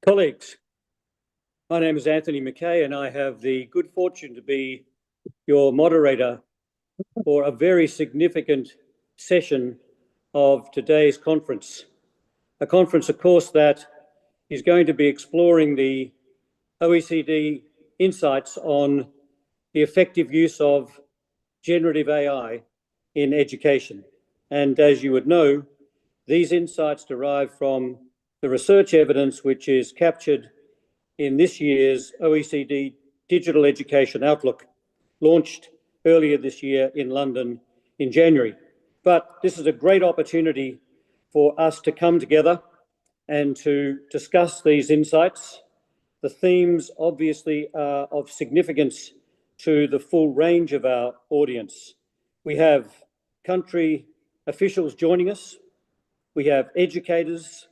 Colleagues, my name is Anthony McKay and I have the good fortune to be your moderator for a very significant session of today's conference. A conference, of course, that is going to be exploring the OECD Insights on the effective use of generative AI in education. And as you would know, these insights derive from the research evidence which is captured in this year's OECD Digital Education Outlook, launched earlier this year in London in January. But this is a great opportunity for us to come together and to discuss these insights. The themes obviously are of significance to the full range of our audience. We have country officials joining us. We have educators,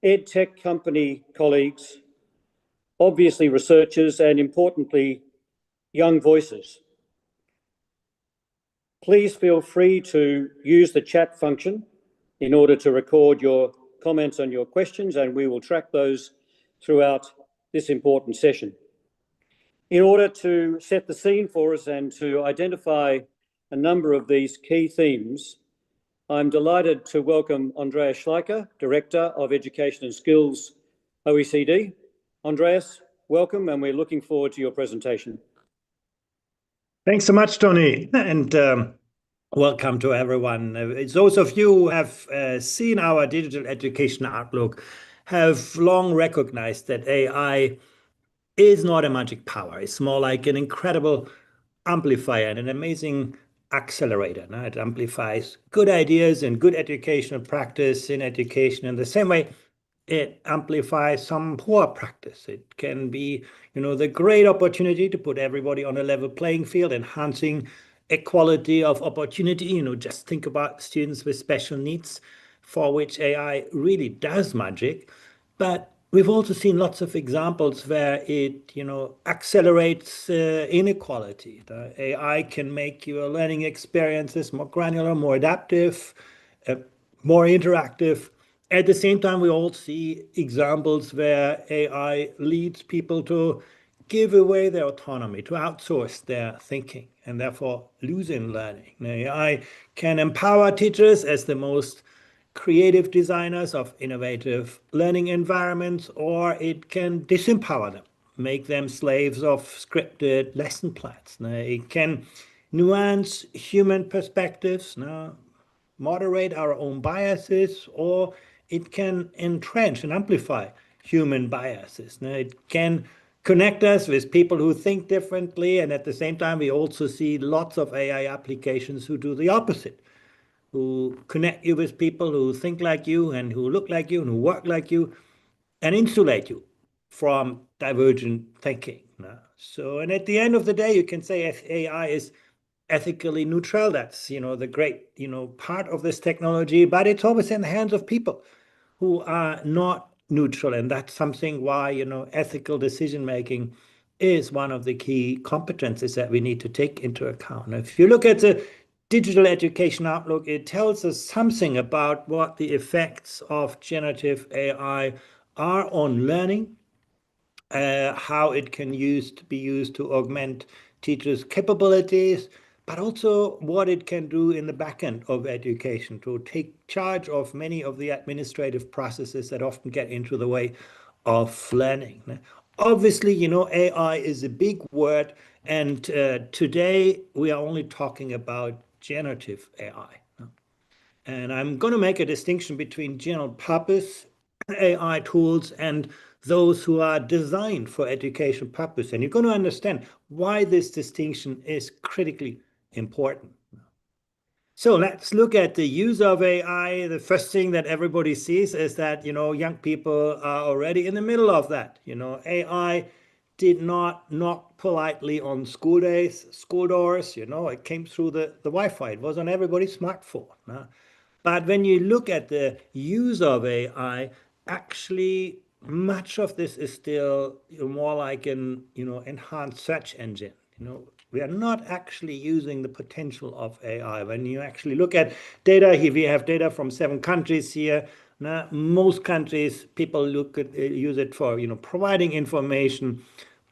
EdTech company colleagues, obviously researchers, and importantly, young voices. Please feel free to use the chat function in order to record your comments and your questions, and we will track those throughout this important session. In order to set the scene for us and to identify a number of these key themes, I'm delighted to welcome Andreas Schleicher, Director of Education and Skills, OECD. Andreas, welcome, and we're looking forward to your presentation. Thanks so much, Tony, and welcome to everyone. Those of you who have seen our Digital Education Outlook have long recognized that AI is not a magic power. It's more like an incredible amplifier and an amazing accelerator. It amplifies good ideas and good educational practice in education in the same way it amplifies some poor practice. It can be, the great opportunity to put everybody on a level playing field, enhancing equality of opportunity. Just think about students with special needs for which AI really does magic. But we've also seen lots of examples where it, accelerates inequality. The AI can make your learning experiences more granular, more adaptive, more interactive. At the same time, we all see examples where AI leads people to give away their autonomy, to outsource their thinking, and therefore losing learning. AI can empower teachers as the most creative designers of innovative learning environments, or it can disempower them, make them slaves of scripted lesson plans. It can nuance human perspectives, moderate our own biases, or it can entrench and amplify human biases. It can connect us with people who think differently, and at the same time, we also see lots of AI applications who do the opposite, who connect you with people who think like you and who look like you and who work like you and insulate you from divergent thinking. And at the end of the day, you can say AI is ethically neutral. That's, the great, part of this technology, but it's always in the hands of people who are not neutral. And that's something why, ethical decision-making is one of the key competencies that we need to take into account. Now, if you look at the Digital Education Outlook, it tells us something about what the effects of generative AI are on learning, how it can be used to augment teachers' capabilities, but also what it can do in the back end of education to take charge of many of the administrative processes that often get into the way of learning. Obviously, AI is a big word, and today we are only talking about generative AI. And I'm going to make a distinction between general purpose AI tools and those who are designed for education purpose. And you're going to understand why this distinction is critically important. So let's look at the use of AI. The first thing that everybody sees is that, young people are already in the middle of that. AI did not knock politely on school doors. It came through the Wi-Fi. It was on everybody's smartphone. But when you look at the use of AI, actually, much of this is still more like an enhanced search engine. We are not actually using the potential of AI. When you actually look at data, here we have data from 7 countries here. Now, most countries, people use it for, providing information,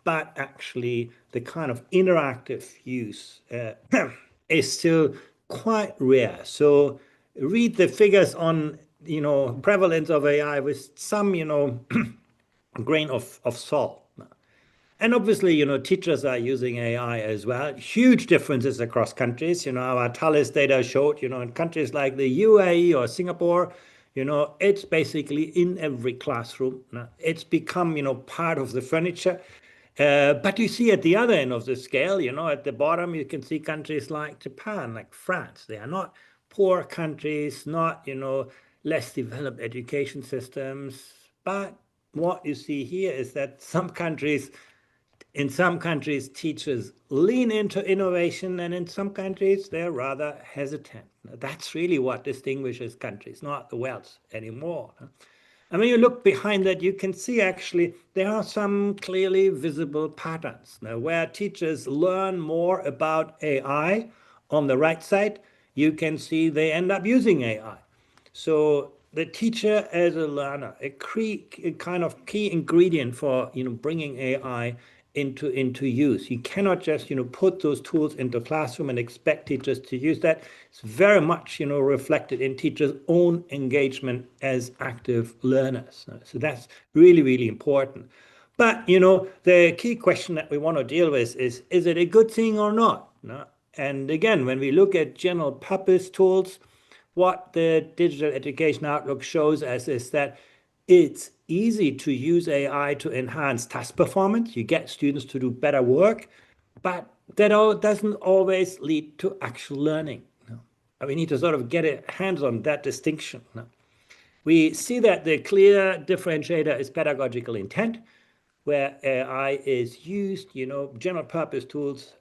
but actually the kind of interactive use is still quite rare. So read the figures on, prevalence of AI with some, grain of salt. And obviously, teachers are using AI as well. Huge differences across countries. Our Thales data showed, in countries like the UAE or Singapore, it's basically in every classroom. It's become, part of the furniture. But you see at the other end of the scale, at the bottom, you can see countries like Japan, like France. They are not poor countries, not, less developed education systems. But what you see here is that in some countries, teachers lean into innovation, and in some countries, they're rather hesitant. That's really what distinguishes countries, not the wealth anymore. And when you look behind that, you can see actually there are some clearly visible patterns. Now, where teachers learn more about AI on the right side, you can see they end up using AI. So the teacher as a learner, a kind of key ingredient for bringing AI into use. You cannot just put those tools into classroom and expect teachers to use that. It's very much reflected in teachers' own engagement as active learners. So that's really, really important. But the key question that we want to deal with is it a good thing or not? And again, when we look at general purpose tools, what the Digital Education Outlook shows us is that it's easy to use AI to enhance task performance. You get students to do better work, but that doesn't always lead to actual learning. And we need to sort of get a hands on that distinction. We see that the clear differentiator is pedagogical intent, where AI is used, general purpose tools,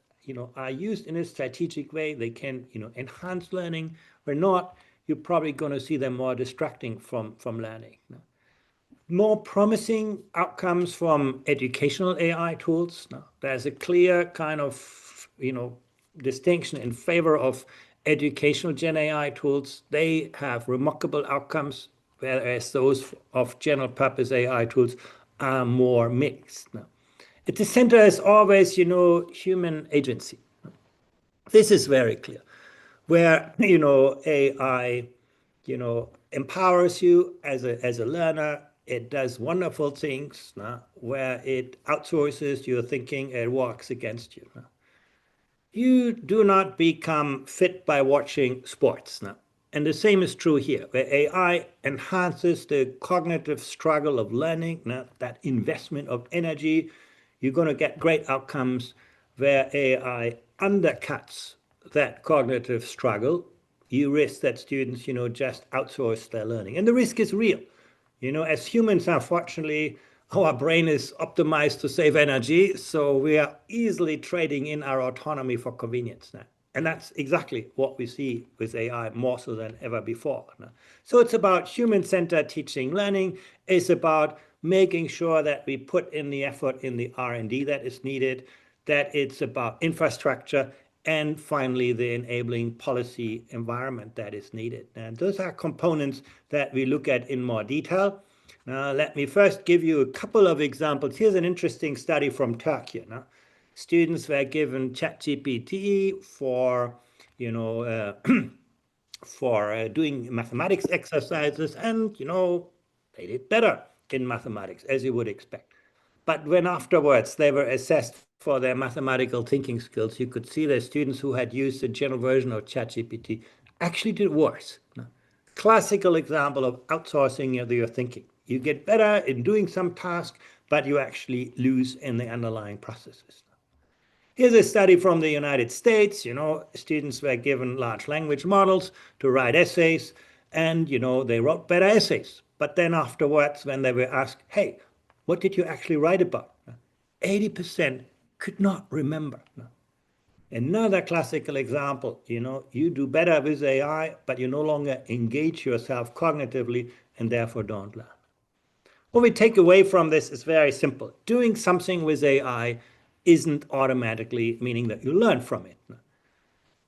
are used in a strategic way. They can, enhance learning. Where not, you're probably going to see them more distracting from learning. More promising outcomes from educational AI tools. There's a clear kind of, distinction in favor of educational Gen AI tools. They have remarkable outcomes, whereas those of general purpose AI tools are more mixed. At the center is always, human agency. This is very clear, where, AI, empowers you as a learner. It does wonderful things. Where it outsources your thinking, it works against you. You do not become fit by watching sports. And the same is true here, where AI enhances the cognitive struggle of learning, that investment of energy. You're going to get great outcomes. Where AI undercuts that cognitive struggle, you risk that students, just outsource their learning. And the risk is real. As humans, unfortunately, our brain is optimized to save energy, so we are easily trading in our autonomy for convenience now. And that's exactly what we see with AI more so than ever before. So it's about human-centered teaching learning. It's about making sure that we put in the effort in the R&D that is needed, that it's about infrastructure, and finally, the enabling policy environment that is needed. And those are components that we look at in more detail. Now, let me first give you a couple of examples. Here's an interesting study from Turkey. Students were given ChatGPT for, for doing mathematics exercises, and, they did better in mathematics, as you would expect. But when afterwards they were assessed for their mathematical thinking skills, you could see that students who had used the general version of ChatGPT actually did worse. Classical example of outsourcing your thinking. You get better in doing some task, but you actually lose in the underlying processes. Here's a study from the United States. Students were given large language models to write essays, and, they wrote better essays. But then afterwards, when they were asked, hey, what did you actually write about? 80% could not remember. Another classical example, you do better with AI, but you no longer engage yourself cognitively and therefore don't learn. What we take away from this is very simple. Doing something with AI isn't automatically meaning that you learn from it.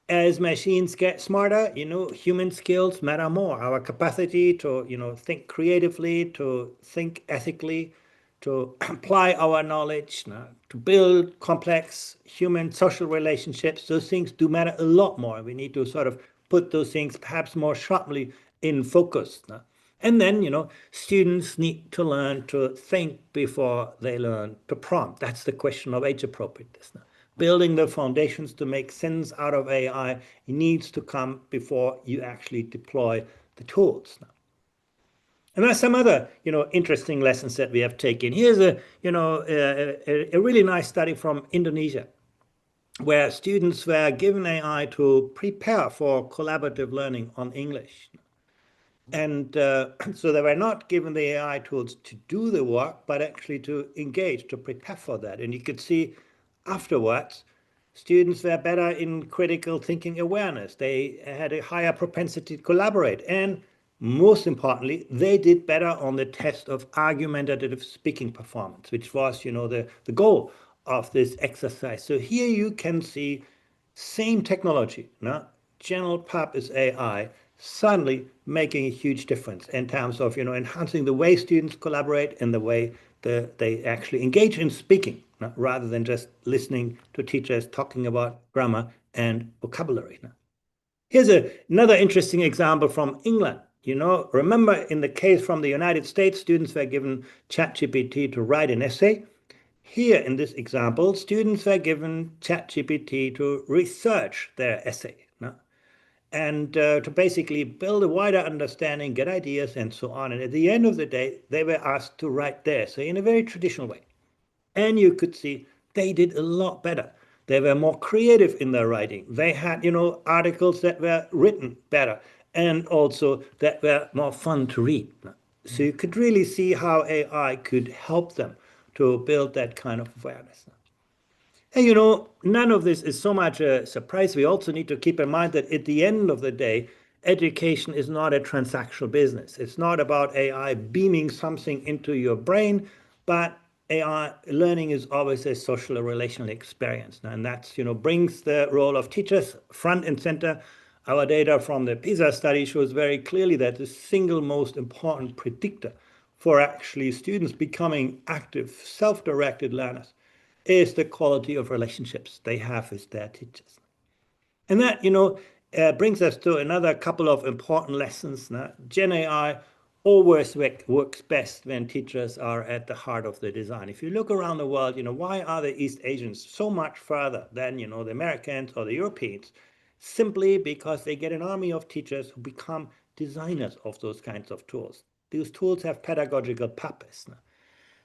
As machines get smarter, human skills matter more. Our capacity to, think creatively, to think ethically, to apply our knowledge, to build complex human social relationships, those things do matter a lot more. We need to sort of put those things perhaps more sharply in focus. And then, students need to learn to think before they learn to prompt. That's the question of age appropriateness. Building the foundations to make sense out of AI needs to come before you actually deploy the tools. And there's some other, interesting lessons that we have taken. Here's a really nice study from Indonesia, where students were given AI to prepare for collaborative learning on English. And so they were not given the AI tools to do the work, but actually to engage, to prepare for that. And you could see afterwards, students were better in critical thinking awareness. They had a higher propensity to collaborate. And most importantly, they did better on the test of argumentative speaking performance, which was, the goal of this exercise. So here you can see same technology, general purpose AI, suddenly making a huge difference in terms of, enhancing the way students collaborate and the way they actually engage in speaking, rather than just listening to teachers talking about grammar and vocabulary. Here's another interesting example from England. Remember in the case from the United States, students were given ChatGPT to write an essay. Here in this example, students were given ChatGPT to research their essay, and to basically build a wider understanding, get ideas, and so on. And at the end of the day, they were asked to write their essay in a very traditional way. And you could see they did a lot better. They were more creative in their writing. They had, articles that were written better and also that were more fun to read. So you could really see how AI could help them to build that kind of awareness. And none of this is so much a surprise. We also need to keep in mind that at the end of the day, education is not a transactional business. It's not about AI beaming something into your brain, but AI learning is always a social or relational experience. And that's, brings the role of teachers front and center. Our data from the PISA study shows very clearly that the single most important predictor for actually students becoming active, self-directed learners is the quality of relationships they have with their teachers. And that, brings us to another couple of important lessons. GenAI always works best when teachers are at the heart of the design. If you look around the world, why are the East Asians so much further than, the Americans or the Europeans? Simply because they get an army of teachers who become designers of those kinds of tools. These tools have pedagogical purpose.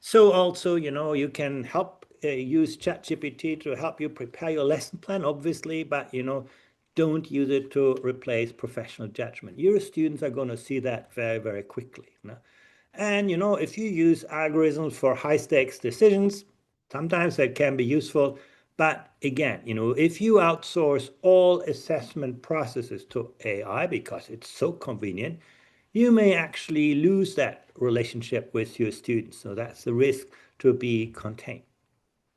So also, you can help use ChatGPT to help you prepare your lesson plan, obviously, but, don't use it to replace professional judgment. Your students are going to see that very, very quickly. And, if you use algorithms for high stakes decisions, sometimes that can be useful. But again, if you outsource all assessment processes to AI because it's so convenient, you may actually lose that relationship with your students. So that's the risk to be contained.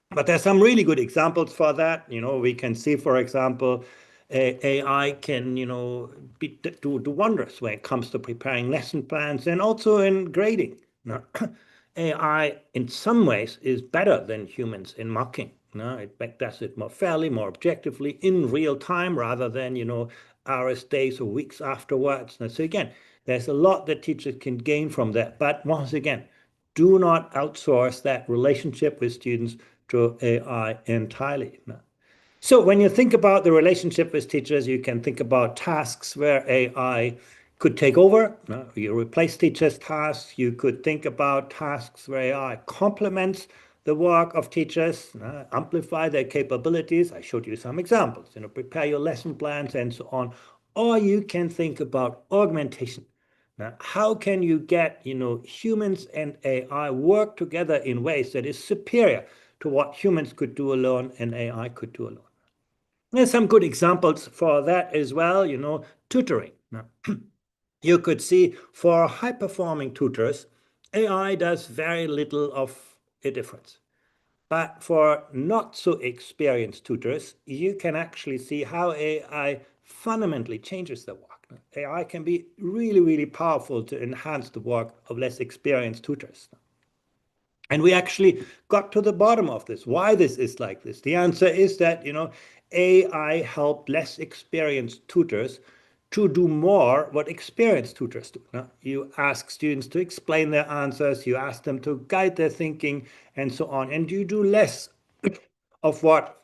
But there's some really good examples for that. We can see, for example, AI can, do wonders when it comes to preparing lesson plans and also in grading. AI, in some ways, is better than humans in marking. It does it more fairly, more objectively, in real time, rather than, hours, days, or weeks afterwards. So again, there's a lot that teachers can gain from that. But once again, do not outsource that relationship with students to AI entirely. So when you think about the relationship with teachers, you can think about tasks where AI could take over. You replace teachers' tasks. You could think about tasks where AI complements the work of teachers, amplify their capabilities. I showed you some examples, prepare your lesson plans and so on. Or you can think about augmentation. Now, how can you get, humans and AI work together in ways that is superior to what humans could do alone and AI could do alone? There's some good examples for that as well, tutoring. Now, you could see for high-performing tutors, AI does very little of a difference. But for not so experienced tutors, you can actually see how AI fundamentally changes the work. AI can be really, really powerful to enhance the work of less experienced tutors. And we actually got to the bottom of this, why this is like this. The answer is that, AI helped less experienced tutors to do more what experienced tutors do. You ask students to explain their answers, you ask them to guide their thinking, and so on. And you do less of what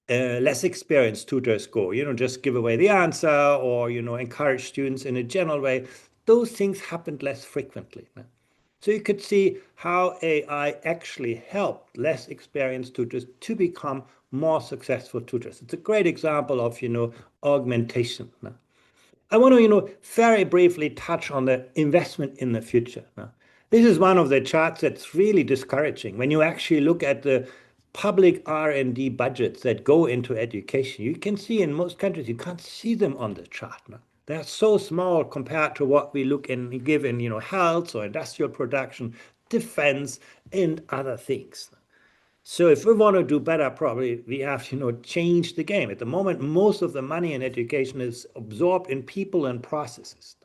less experienced tutors go, just give away the answer or, encourage students in a general way. Those things happened less frequently. So you could see how AI actually helped less experienced tutors to become more successful tutors. It's a great example of, augmentation. I want to, very briefly touch on the investment in the future. This is one of the charts that's really discouraging. When you actually look at the public R&D budgets that go into education, you can see in most countries, you can't see them on the chart. They're so small compared to what we look and give in, health or industrial production, defense, and other things. So if we want to do better, probably we have to, change the game. At the moment, most of the money in education is absorbed in people and processes.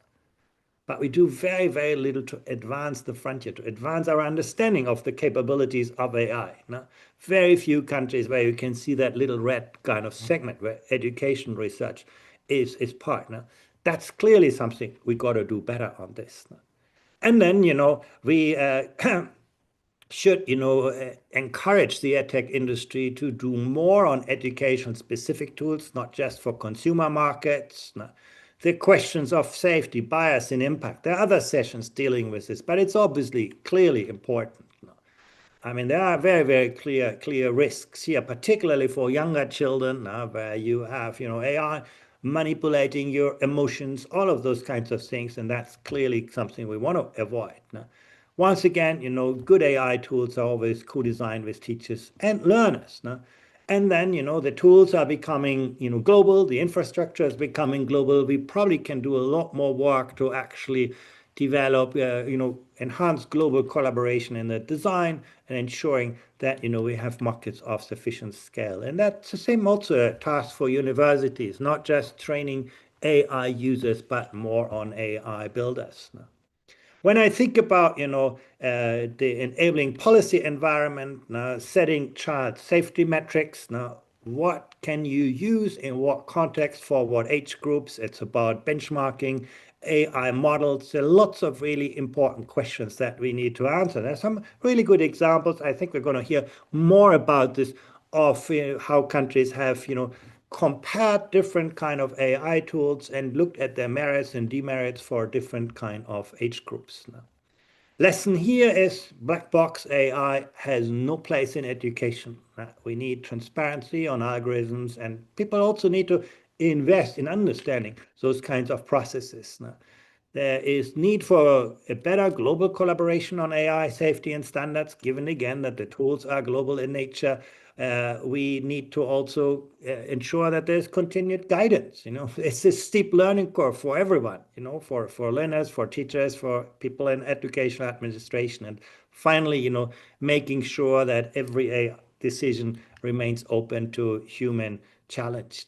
But we do very, very little to advance the frontier, to advance our understanding of the capabilities of AI. Very few countries where you can see that little red kind of segment where education research is part. That's clearly something we got to do better on this. And then, we should, encourage the EdTech industry to do more on education-specific tools, not just for consumer markets. The questions of safety, bias, and impact. There are other sessions dealing with this, but it's obviously clearly important. I mean, there are very, very clear risks here, particularly for younger children, where you have, AI manipulating your emotions, all of those kinds of things, and that's clearly something we want to avoid. Once again, good AI tools are always co-designed with teachers and learners. And then, the tools are becoming, global. The infrastructure is becoming global. We probably can do a lot more work to actually develop, enhance global collaboration in the design and ensuring that, we have markets of sufficient scale. And that's the same also a task for universities, not just training AI users, but more on AI builders. When I think about, the enabling policy environment, setting child safety metrics, what can you use in what context for what age groups? It's about benchmarking, AI models. There are lots of really important questions that we need to answer. There's some really good examples. I think we're going to hear more about this of how countries have, compared different kind of AI tools and looked at their merits and demerits for different kind of age groups. Lesson here is black box AI has no place in education. We need transparency on algorithms, and people also need to invest in understanding those kinds of processes. There is need for a better global collaboration on AI safety and standards, given again that the tools are global in nature. We need to also ensure that there's continued guidance. It's a steep learning curve for everyone, for learners, for teachers, for people in educational administration. And finally, making sure that every AI decision remains open to human challenge.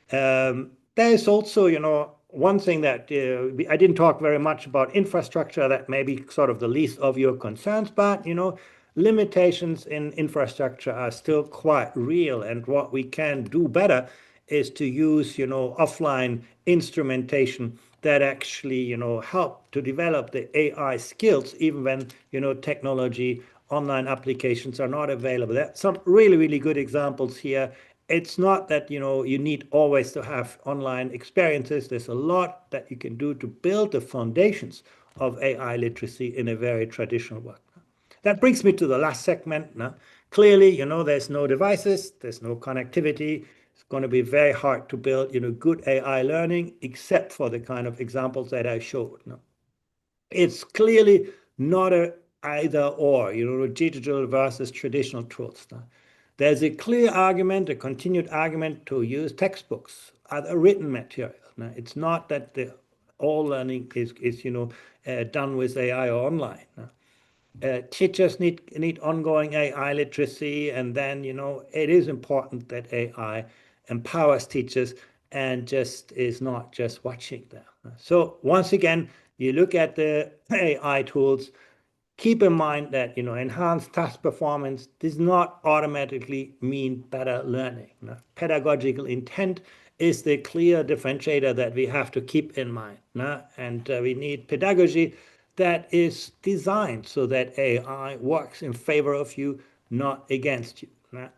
There's also, one thing that I didn't talk very much about infrastructure. That may be sort of the least of your concerns, but limitations in infrastructure are still quite real. And what we can do better is to use, offline instrumentation that actually, help to develop the AI skills, even when, technology, online applications are not available. There are some really, really good examples here. It's not that, you need always to have online experiences. There's a lot that you can do to build the foundations of AI literacy in a very traditional way. That brings me to the last segment. Clearly, there's no devices, there's no connectivity. It's going to be very hard to build, good AI learning, except for the kind of examples that I showed. It's clearly not a either or, digital versus traditional tools. There's a clear argument, a continued argument to use textbooks, other written material. It's not that all learning is done with AI or online. Teachers need ongoing AI literacy, and then it is important that AI empowers teachers and just is not just watching them. So once again, you look at the AI tools. Keep in mind that enhanced task performance does not automatically mean better learning. Pedagogical intent is the clear differentiator that we have to keep in mind. And we need pedagogy that is designed so that AI works in favor of you, not against you.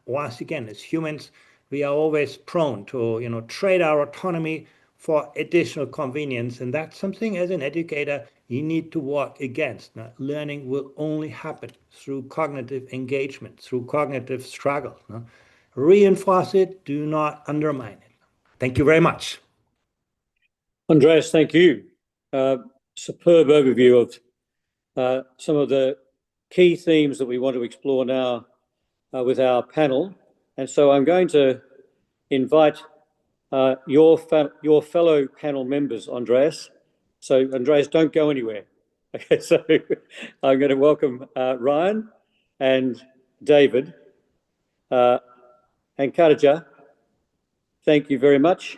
Once again, as humans, we are always prone to trade our autonomy for additional convenience, and that's something as an educator you need to work against. Now, learning will only happen through cognitive engagement, through cognitive struggle. Reinforce it, do not undermine it. Thank you very much. Andreas, thank you. Superb overview of some of the key themes that we want to explore now with our panel. And so I'm going to invite your fellow panel members, Andreas. So Andreas, don't go anywhere. Okay, so I'm going to welcome Ryan and David and Khadija. Thank you very much.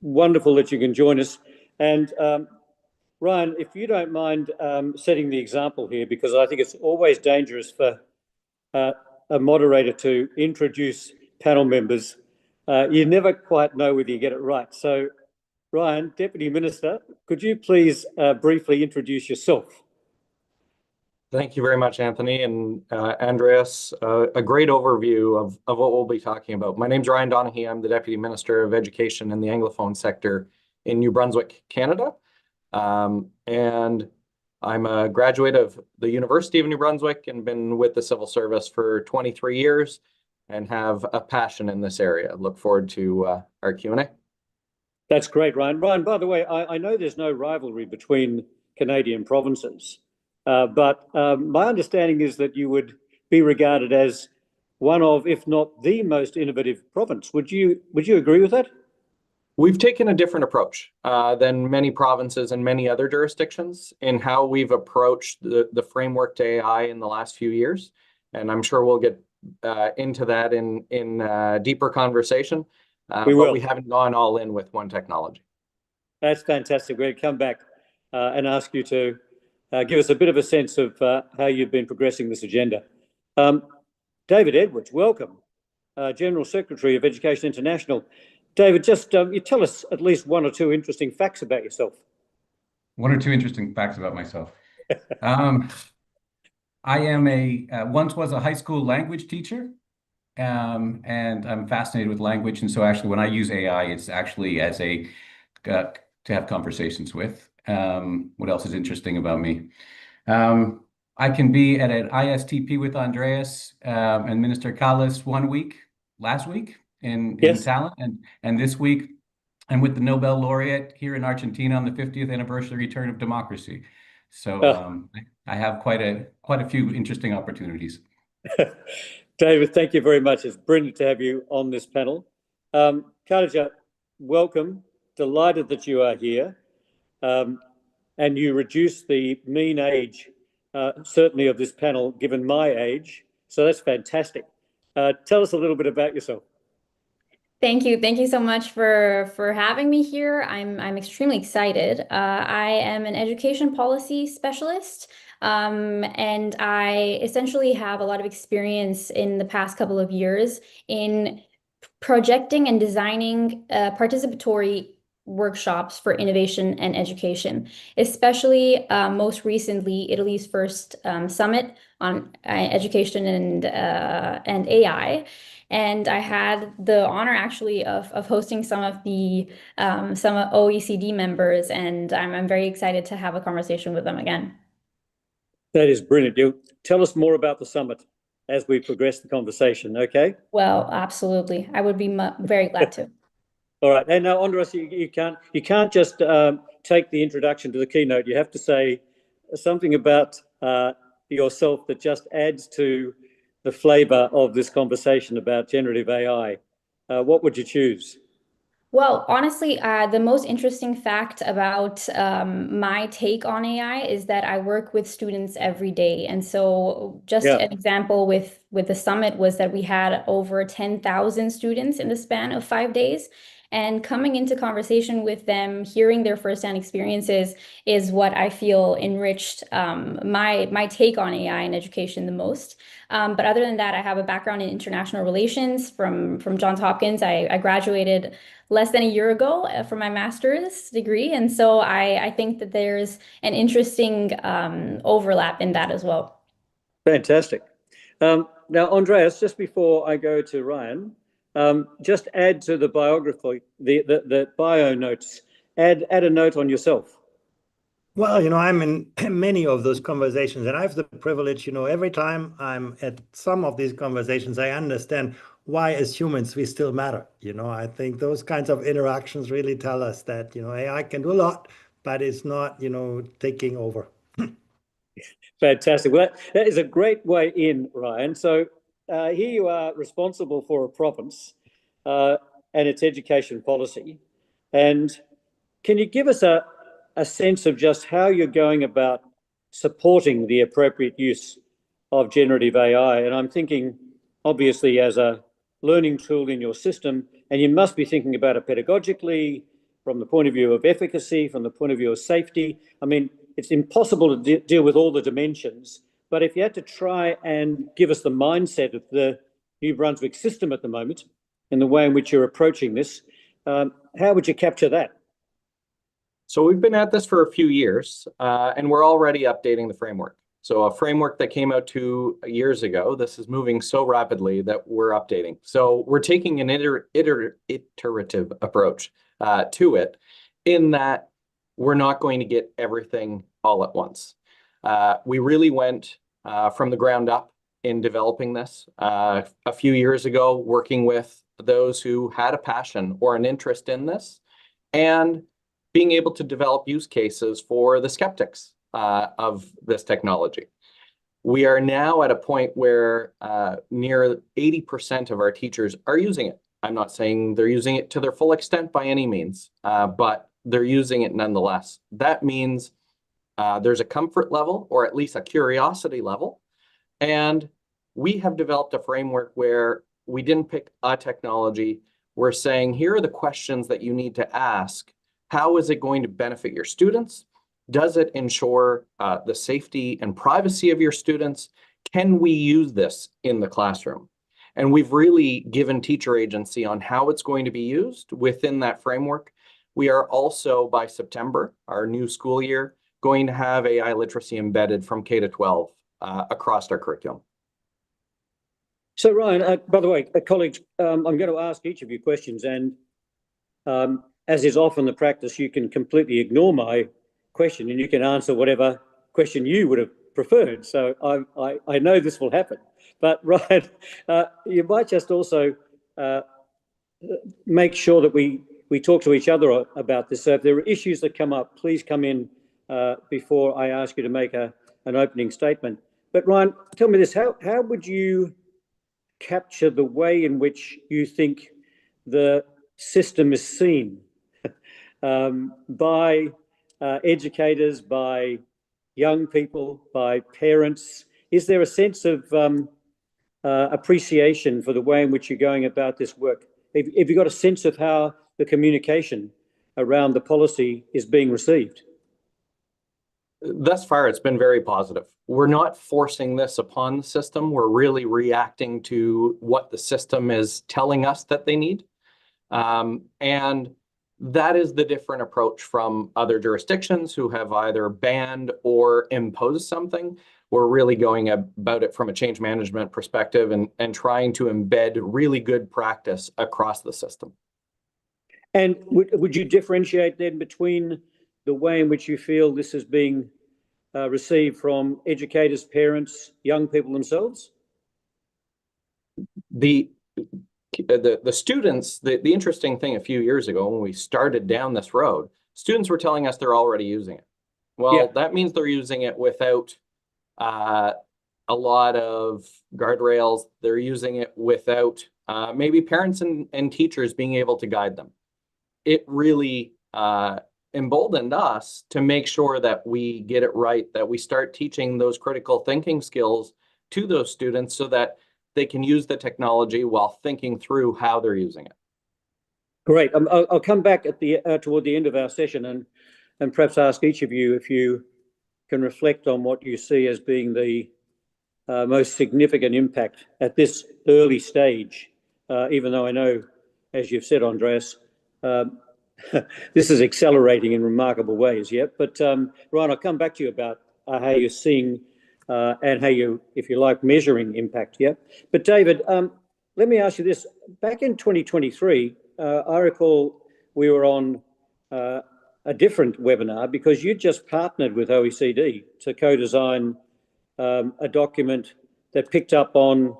Wonderful that you can join us. And Ryan, if you don't mind setting the example here, because I think it's always dangerous for a moderator to introduce panel members. You never quite know whether you get it right. So Ryan, Deputy Minister, could you please briefly introduce yourself? Thank you very much, Anthony and Andreas. A great overview of what we'll be talking about. My name's Ryan Donaghy. I'm the Deputy Minister of Education in the Anglophone sector in New Brunswick, Canada. And I'm a graduate of the University of New Brunswick and been with the civil service for 23 years and have a passion in this area. Look forward to our Q&A. That's great, Ryan. Ryan, by the way, I know there's no rivalry between Canadian provinces, but my understanding is that you would be regarded as one of, if not the most innovative province. Would you agree with that? We've taken a different approach than many provinces and many other jurisdictions in how we've approached the framework to AI in the last few years. And I'm sure we'll get into that in deeper conversation. But we haven't gone all in with one technology. That's fantastic. We're going to come back and ask you to give us a bit of a sense of how you've been progressing this agenda. David Edwards, welcome, General Secretary of Education International. David, just you tell us at least one or two interesting facts about yourself. One or two interesting facts about myself. I am once was a high school language teacher. And I'm fascinated with language. And so actually when I use AI, it's actually as to have conversations with. What else is interesting about me? I can be at an ISTP with Andreas and Minister Kallas last week in Tallinn, and this week I'm with the Nobel laureate here in Argentina on the 50th anniversary return of democracy. So I have quite a few interesting opportunities. David, thank you very much. It's brilliant to have you on this panel. Khadija, welcome. Delighted that you are here. And you reduced the mean age, certainly of this panel, given my age. So that's fantastic. Tell us a little bit about yourself. Thank you. Thank you so much for having me here. I'm extremely excited. I am an education policy specialist. And I essentially have a lot of experience in the past couple of years in projecting and designing participatory workshops for innovation and education, especially most recently Italy's first summit on education and AI. And I had the honor actually of hosting some of the OECD members, and I'm very excited to have a conversation with them again. That is brilliant. You tell us more about the summit as we progress the conversation, okay? Well, absolutely. I would be very glad to. All right. And now, Andreas, you can't just take the introduction to the keynote. You have to say something about yourself that just adds to the flavor of this conversation about generative AI. What would you choose? Well, honestly, the most interesting fact about my take on AI is that I work with students every day. And so just Yeah. an example with the summit was that we had over 10,000 students in the span of 5 days. And coming into conversation with them, hearing their firsthand experiences is what I feel enriched my take on AI in education the most. But other than that, I have a background in international relations from Johns Hopkins. I graduated less than a year ago for my master's degree. And so I think that there's an interesting overlap in that as well. Fantastic. Now, Andreas, just before I go to Ryan, just add to the biography, the bio notes, add a note on yourself. Well, I'm in many of those conversations, and I have the privilege, every time I'm at some of these conversations, I understand why, as humans, we still matter. I think those kinds of interactions really tell us that, AI can do a lot, but it's not, taking over. Fantastic. Well, that is a great way in, Ryan. So here you are responsible for a province and its education policy. And can you give us a sense of just how you're going about supporting the appropriate use of generative AI? And I'm thinking, obviously, as a learning tool in your system, and you must be thinking about it pedagogically, from the point of view of efficacy, from the point of view of safety. I mean, it's impossible to deal with all the dimensions, but if you had to try and give us the mindset of the New Brunswick system at the moment and the way in which you're approaching this, how would you capture that? So we've been at this for a few years, and we're already updating the framework. So a framework that came out 2 years ago, this is moving so rapidly that we're updating. So we're taking an iterative approach to it, in that we're not going to get everything all at once. We really went from the ground up in developing this a few years ago, working with those who had a passion or an interest in this, and being able to develop use cases for the skeptics of this technology. We are now at a point where near 80% of our teachers are using it. I'm not saying they're using it to their full extent by any means, but they're using it nonetheless. That means there's a comfort level, or at least a curiosity level. And we have developed a framework where we didn't pick a technology. We're saying, here are the questions that you need to ask. How is it going to benefit your students? Does it ensure the safety and privacy of your students? Can we use this in the classroom? And we've really given teacher agency on how it's going to be used within that framework. We are also, by September, our new school year, going to have AI literacy embedded from K to 12 across our curriculum. So Ryan, by the way, colleagues, I'm going to ask each of you questions, and as is often the practice, you can completely ignore my question and you can answer whatever question you would have preferred. So I know this will happen. But Ryan, you might just also make sure that we talk to each other about this. So if there are issues that come up, please come in before I ask you to make an opening statement. But Ryan, tell me this, how would you capture the way in which you think the system is seen by educators, by young people, by parents? Is there a sense of appreciation for the way in which you're going about this work? Have you got a sense of how the communication around the policy is being received? Thus far, it's been very positive. We're not forcing this upon the system. We're really reacting to what the system is telling us that they need. And that is the different approach from other jurisdictions who have either banned or imposed something. We're really going about it from a change management perspective and trying to embed really good practice across the system. And would you differentiate then between the way in which you feel this is being received from educators, parents, young people themselves? The students, the interesting thing a few years ago when we started down this road, students were telling us they're already using it. Well, yeah, that means they're using it without a lot of guardrails. They're using it without maybe parents and teachers being able to guide them. it really emboldened us to make sure that we get it right, that we start teaching those critical thinking skills to those students so that they can use the technology while thinking through how they're using it. Great. I'll come back at the toward the end of our session and perhaps ask each of you if you can reflect on what you see as being the most significant impact at this early stage, even though I know, as you've said, Andreas, this is accelerating in remarkable ways, yeah? But Ryan, I'll come back to you about how you're seeing and how you, if you like, measuring impact, yeah? But David, let me ask you this. Back in 2023, I recall we were on a different webinar because you just partnered with OECD to co-design a document that picked up on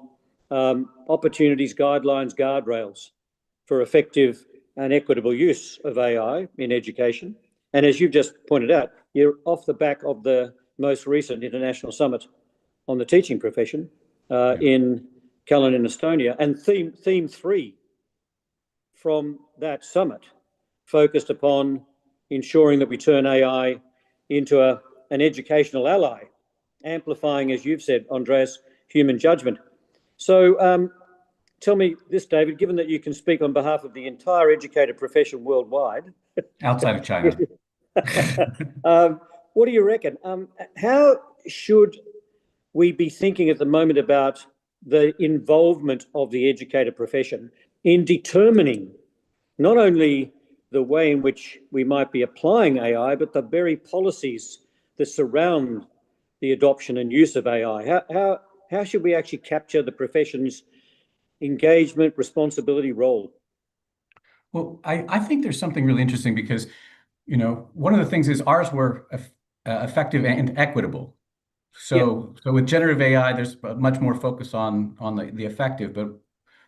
opportunities, guidelines, guardrails for effective and equitable use of AI in education. And as you've just pointed out, you're off the back of the most recent International Summit on the teaching profession in Tallinn in Estonia. And theme 3 from that summit focused upon ensuring that we turn AI into an educational ally, amplifying, as you've said, Andreas, human judgment. So tell me this, David, given that you can speak on behalf of the entire educator profession worldwide. Outside of China. What do you reckon? How should we be thinking at the moment about the involvement of the educator profession in determining not only the way in which we might be applying AI, but the very policies that surround the adoption and use of AI? How should we actually capture the profession's engagement, responsibility, role? Well, I think there's something really interesting because, you know, one of the things is ours were effective and equitable. So with generative AI, there's much more focus on the effective, but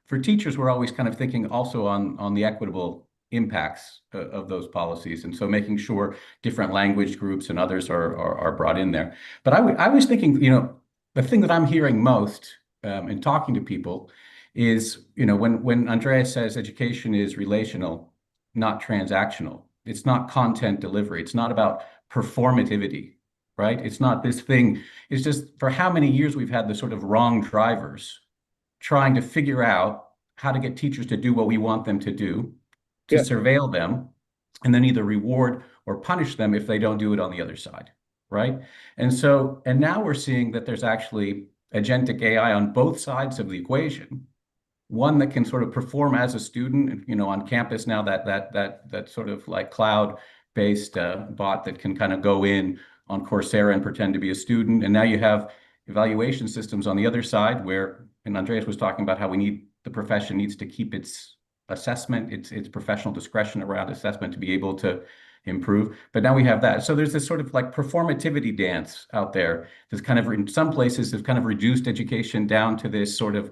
for teachers, we're always kind of thinking also on the equitable impacts of those policies. And so making sure different language groups and others are brought in there. But I was thinking, you know, the thing that I'm hearing most in talking to people is, you know, when Andreas says education is relational, not transactional, it's not content delivery, it's not about performativity, right? It's not this thing. It's just for how many years we've had the sort of wrong drivers trying to figure out how to get teachers to do what we want them to do, to surveil them, and then either reward or punish them if they don't do it on the other side, right? And now we're seeing that there's actually agentic AI on both sides of the equation. One that can sort of perform as a student, you know, on campus now, that sort of like cloud-based bot that can kind of go in on Coursera and pretend to be a student. And now you have evaluation systems on the other side where, and Andreas was talking about how the profession needs to keep its assessment, its professional discretion around assessment to be able to improve. But now we have that. So there's this sort of like performativity dance out there that's kind of, in some places, have kind of reduced education down to this sort of,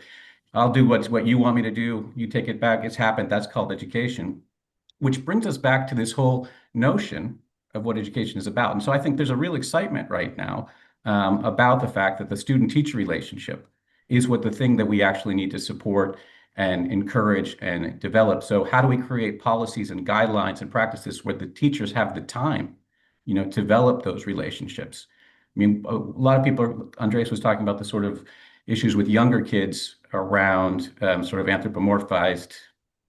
I'll do what you want me to do, you take it back, it's happened, that's called education. Which brings us back to this whole notion of what education is about. And so I think there's a real excitement right now about the fact that the student-teacher relationship is what the thing that we actually need to support and encourage and develop. So how do we create policies and guidelines and practices where the teachers have the time, you know, to develop those relationships? I mean, a lot of people, Andreas was talking about the sort of issues with younger kids around sort of anthropomorphized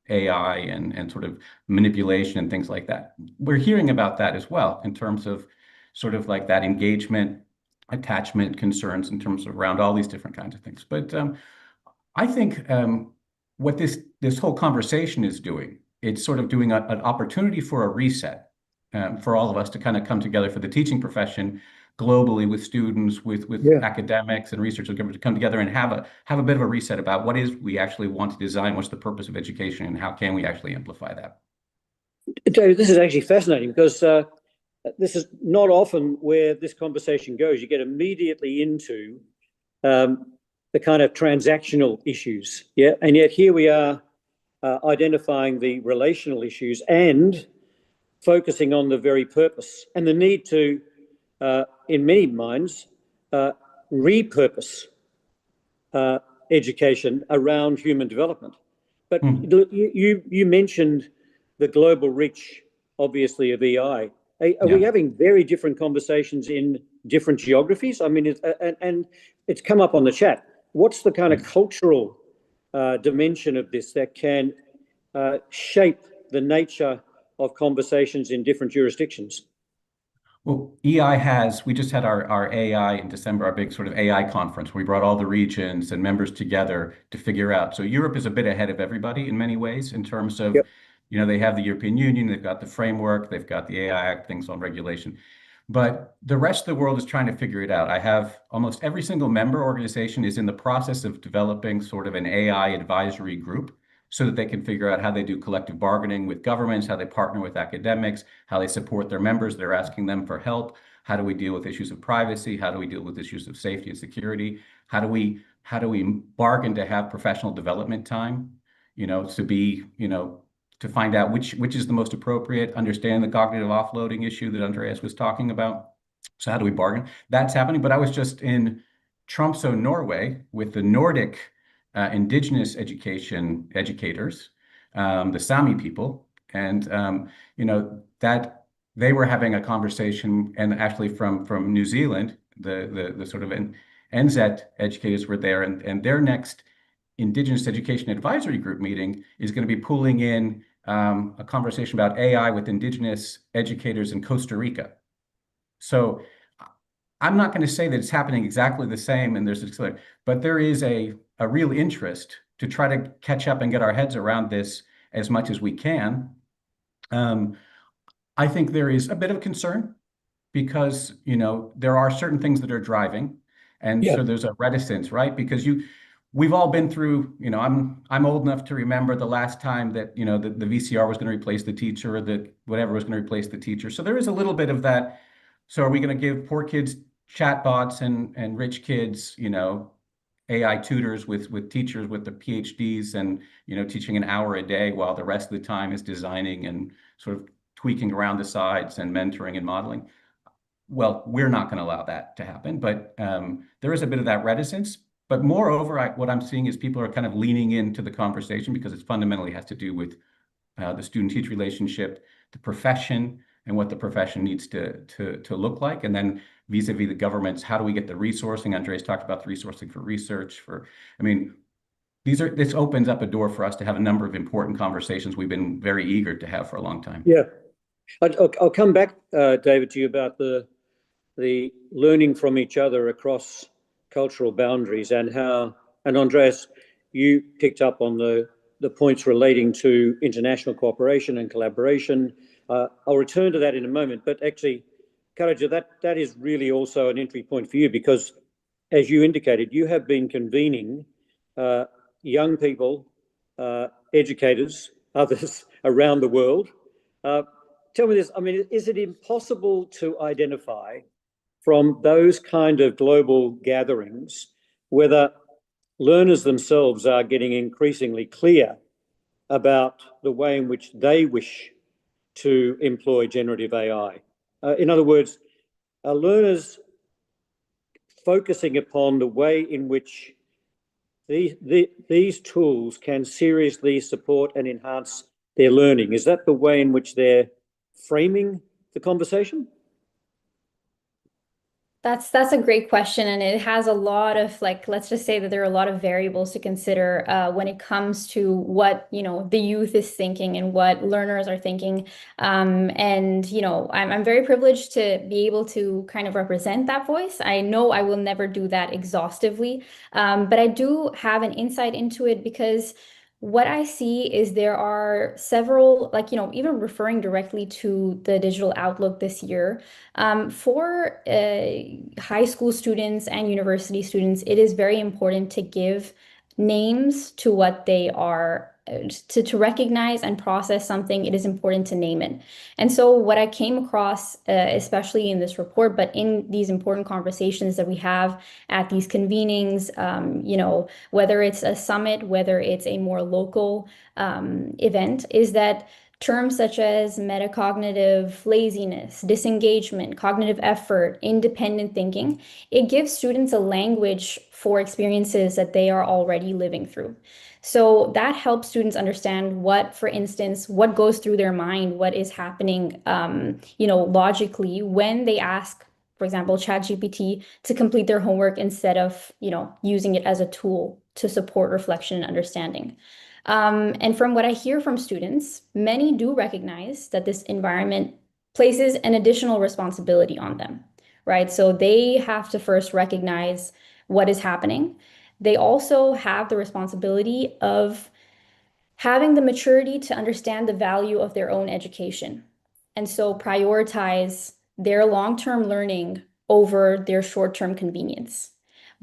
AI and sort of manipulation and things like that. We're hearing about that as well in terms of sort of like that engagement, attachment concerns in terms of around all these different kinds of things. But I think what this whole conversation is doing, it's sort of doing an opportunity for a reset for all of us to kind of come together for the teaching profession globally with students, with academics and researchers to come together and have a bit of a reset about what is we actually want to design, what's the purpose of education, and how can we actually amplify that. David, this is actually fascinating because this is not often where this conversation goes. You get immediately into the kind of transactional issues, and yet here we are identifying the relational issues and focusing on the very purpose and the need to, in many minds, repurpose education around human development. But you mentioned the global reach, obviously, of EI. Are we having very different conversations in different geographies? I mean, and it's come up on the chat. What's the kind of cultural dimension of this that can shape the nature of conversations in different jurisdictions? Well, we just had our AI in December, our big sort of AI conference, where we brought all the regions and members together to figure out. So Europe is a bit ahead of everybody in many ways in terms of, they have the European Union, they've got the framework, they've got the AI Act, things on regulation. But the rest of the world is trying to figure it out. I have almost every single member organization is in the process of developing sort of an AI advisory group so that they can figure out how they do collective bargaining with governments, how they partner with academics, how they support their members that are asking them for help. How do we deal with issues of privacy? How do we deal with issues of safety and security? How do we bargain to have professional development time, to be, to find out which is the most appropriate, understand the cognitive offloading issue that Andreas was talking about. So how do we bargain? That's happening. But I was just in Tromsø, Norway, with the Nordic indigenous educators, the Sami people, and that they were having a conversation, and actually from New Zealand, the sort of NZ educators were there, and their next Indigenous Education Advisory Group meeting is going to be pulling in a conversation about AI with Indigenous educators in Costa Rica. So I'm not going to say that it's happening exactly the same, and but there is a real interest to try to catch up and get our heads around this as much as we can. I think there is a bit of concern because, there are certain things that are driving. And so there's a reticence, right? Because we've all been through, I'm old enough to remember the last time that, the VCR was going to replace the teacher, or that whatever was going to replace the teacher. So there is a little bit of that. So are we going to give poor kids chatbots and rich kids, AI tutors with teachers with the PhDs and, teaching an hour a day while the rest of the time is designing and sort of tweaking around the sides and mentoring and modeling? Well, we're not going to allow that to happen, but there is a bit of that reticence. But moreover, what I'm seeing is people are kind of leaning into the conversation because it fundamentally has to do with the student-teacher relationship, the profession, and what the profession needs to look like. And then vis-a-vis the governments, how do we get the resourcing? Andreas talked about the resourcing for research. This opens up a door for us to have a number of important conversations we've been very eager to have for a long time. Yeah. I'll come back, David, to you about the learning from each other across cultural boundaries and Andreas, you picked up on the points relating to international cooperation and collaboration. I'll return to that in a moment, but actually, Karaja, that is really also an entry point for you because, as you indicated, you have been convening young people, educators, others around the world. Tell me this, is it impossible to identify from those kind of global gatherings whether learners themselves are getting increasingly clear about the way in which they wish to employ generative AI? In other words, are learners focusing upon the way in which these tools can seriously support and enhance their learning? Is that the way in which they're framing the conversation? That's a great question, and it has a lot of, let's just say that there are a lot of variables to consider when it comes to what the youth is thinking and what learners are thinking. And I'm very privileged to be able to kind of represent that voice. I know I will never do that exhaustively, but I do have an insight into it because what I see is there are several, even referring directly to the Digital Outlook this year, for high school students and university students, it is very important to give names to what they are, to recognize and process something. It is important to name it. And so what I came across, especially in this report, but in these important conversations that we have at these convenings, whether it's a summit, whether it's a more local event, is that terms such as metacognitive laziness, disengagement, cognitive effort, independent thinking. It gives students a language for experiences that they are already living through. So that helps students understand what, for instance, what goes through their mind, what is happening, logically when they ask, for example, ChatGPT to complete their homework instead of, using it as a tool to support reflection and understanding. And from what I hear from students, many do recognize that this environment places an additional responsibility on them, right? So they have to first recognize what is happening. They also have the responsibility of having the maturity to understand the value of their own education. And so prioritize their long-term learning over their short-term convenience.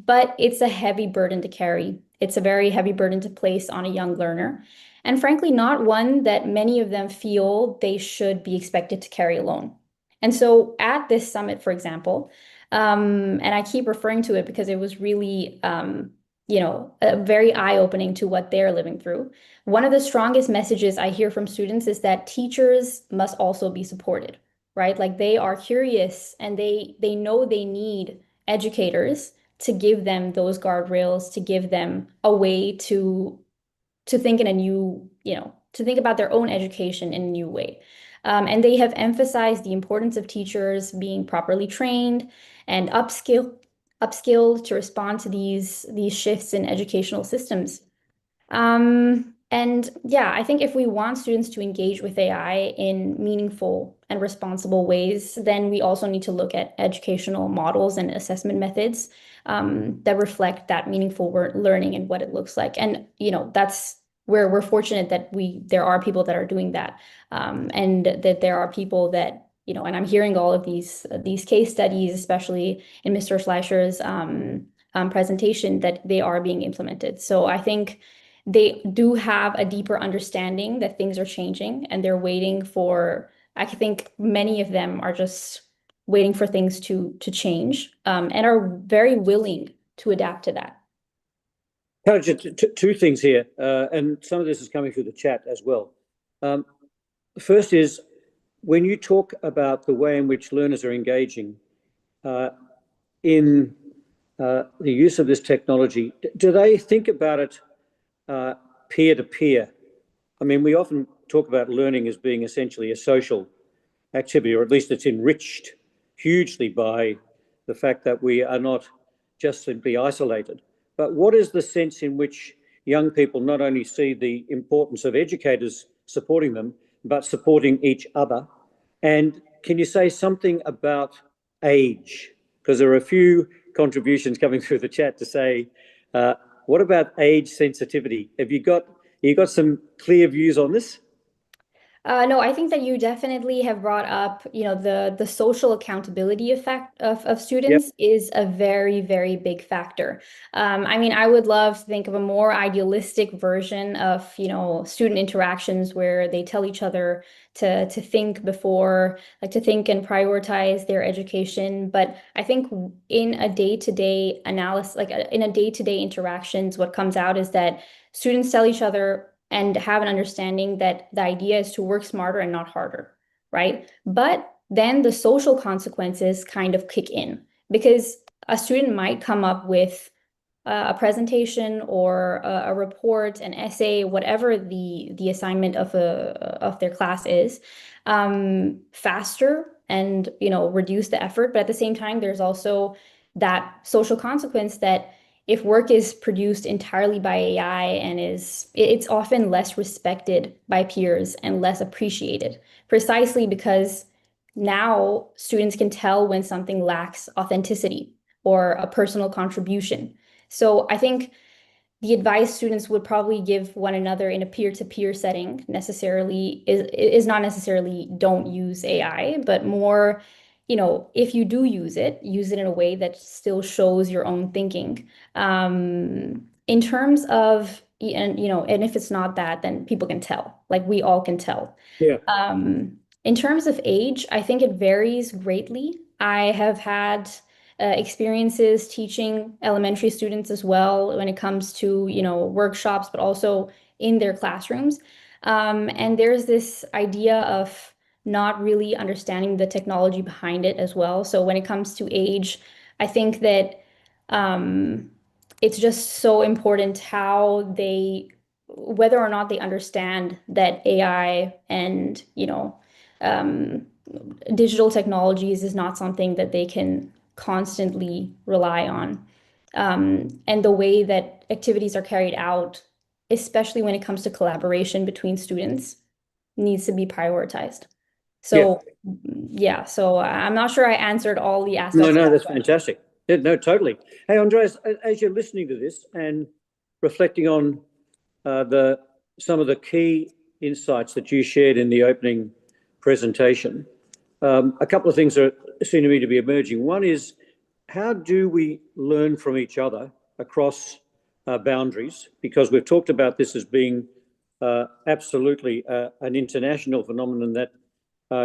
But it's a heavy burden to carry. It's a very heavy burden to place on a young learner. And frankly, not one that many of them feel they should be expected to carry alone. And so at this summit, for example, and I keep referring to it because it was really, very eye-opening to what they're living through. One of the strongest messages I hear from students is that teachers must also be supported, right? Like they are curious and they know they need educators to give them those guardrails, to give them a way to think in a new, to think about their own education in a new way. And they have emphasized the importance of teachers being properly trained and upskilled to respond to these shifts in educational systems. And yeah, I think if we want students to engage with AI in meaningful and responsible ways, then we also need to look at educational models and assessment methods that reflect that meaningful learning and what it looks like. And that's where we're fortunate that there are people that are doing that, and that there are people that and I'm hearing all of these case studies, especially in Mr. Schleicher's presentation, that they are being implemented. So I think they do have a deeper understanding that things are changing and they're waiting for, I think many of them are just waiting for things to change, and are very willing to adapt to that. Two things here, and some of this is coming through the chat as well. First is, when you talk about the way in which learners are engaging in the use of this technology, do they think about it peer-to-peer? I mean, we often talk about learning as being essentially a social activity, or at least it's enriched hugely by the fact that we are not just simply isolated. But what is the sense in which young people not only see the importance of educators supporting them, but supporting each other? And can you say something about age? Because there are a few contributions coming through the chat to say, what about age sensitivity? Have you got some clear views on this? No, I think that you definitely have brought up, the social accountability effect of students is a very, very big factor. I mean, I would love to think of a more idealistic version of, student interactions where they tell each other to think before, like to think and prioritize their education. But I think in a day-to-day analysis, like in a day-to-day interactions, what comes out is that students tell each other and have an understanding that the idea is to work smarter and not harder, right? But then the social consequences kind of kick in, because a student might come up with a presentation or a report, an essay, whatever the assignment of their class is, faster and reduce the effort. But at the same time, there's also that social consequence that if work is produced entirely by AI and it's often less respected by peers and less appreciated, precisely because now students can tell when something lacks authenticity or a personal contribution. So I think the advice students would probably give one another in a peer-to-peer setting necessarily is not necessarily don't use AI, but more, if you do use it in a way that still shows your own thinking. In terms of, and if it's not that, then people can tell, like we all can tell. Yeah. In terms of age, I think it varies greatly. I have had experiences teaching elementary students as well when it comes to, workshops, but also in their classrooms. And there's this idea of not really understanding the technology behind it as well. So when it comes to age, I think that it's just so important how whether or not they understand that AI and, digital technologies is not something that they can constantly rely on. And the way that activities are carried out, especially when it comes to collaboration between students, needs to be prioritized. So, yeah, so I'm not sure I answered all the aspects. No, that's fantastic. Yeah, no, totally. Hey, Andreas, as you're listening to this and reflecting on some of the key insights that you shared in the opening presentation, a couple of things seem to me to be emerging. One is, how do we learn from each other across boundaries? Because we've talked about this as being absolutely an international phenomenon that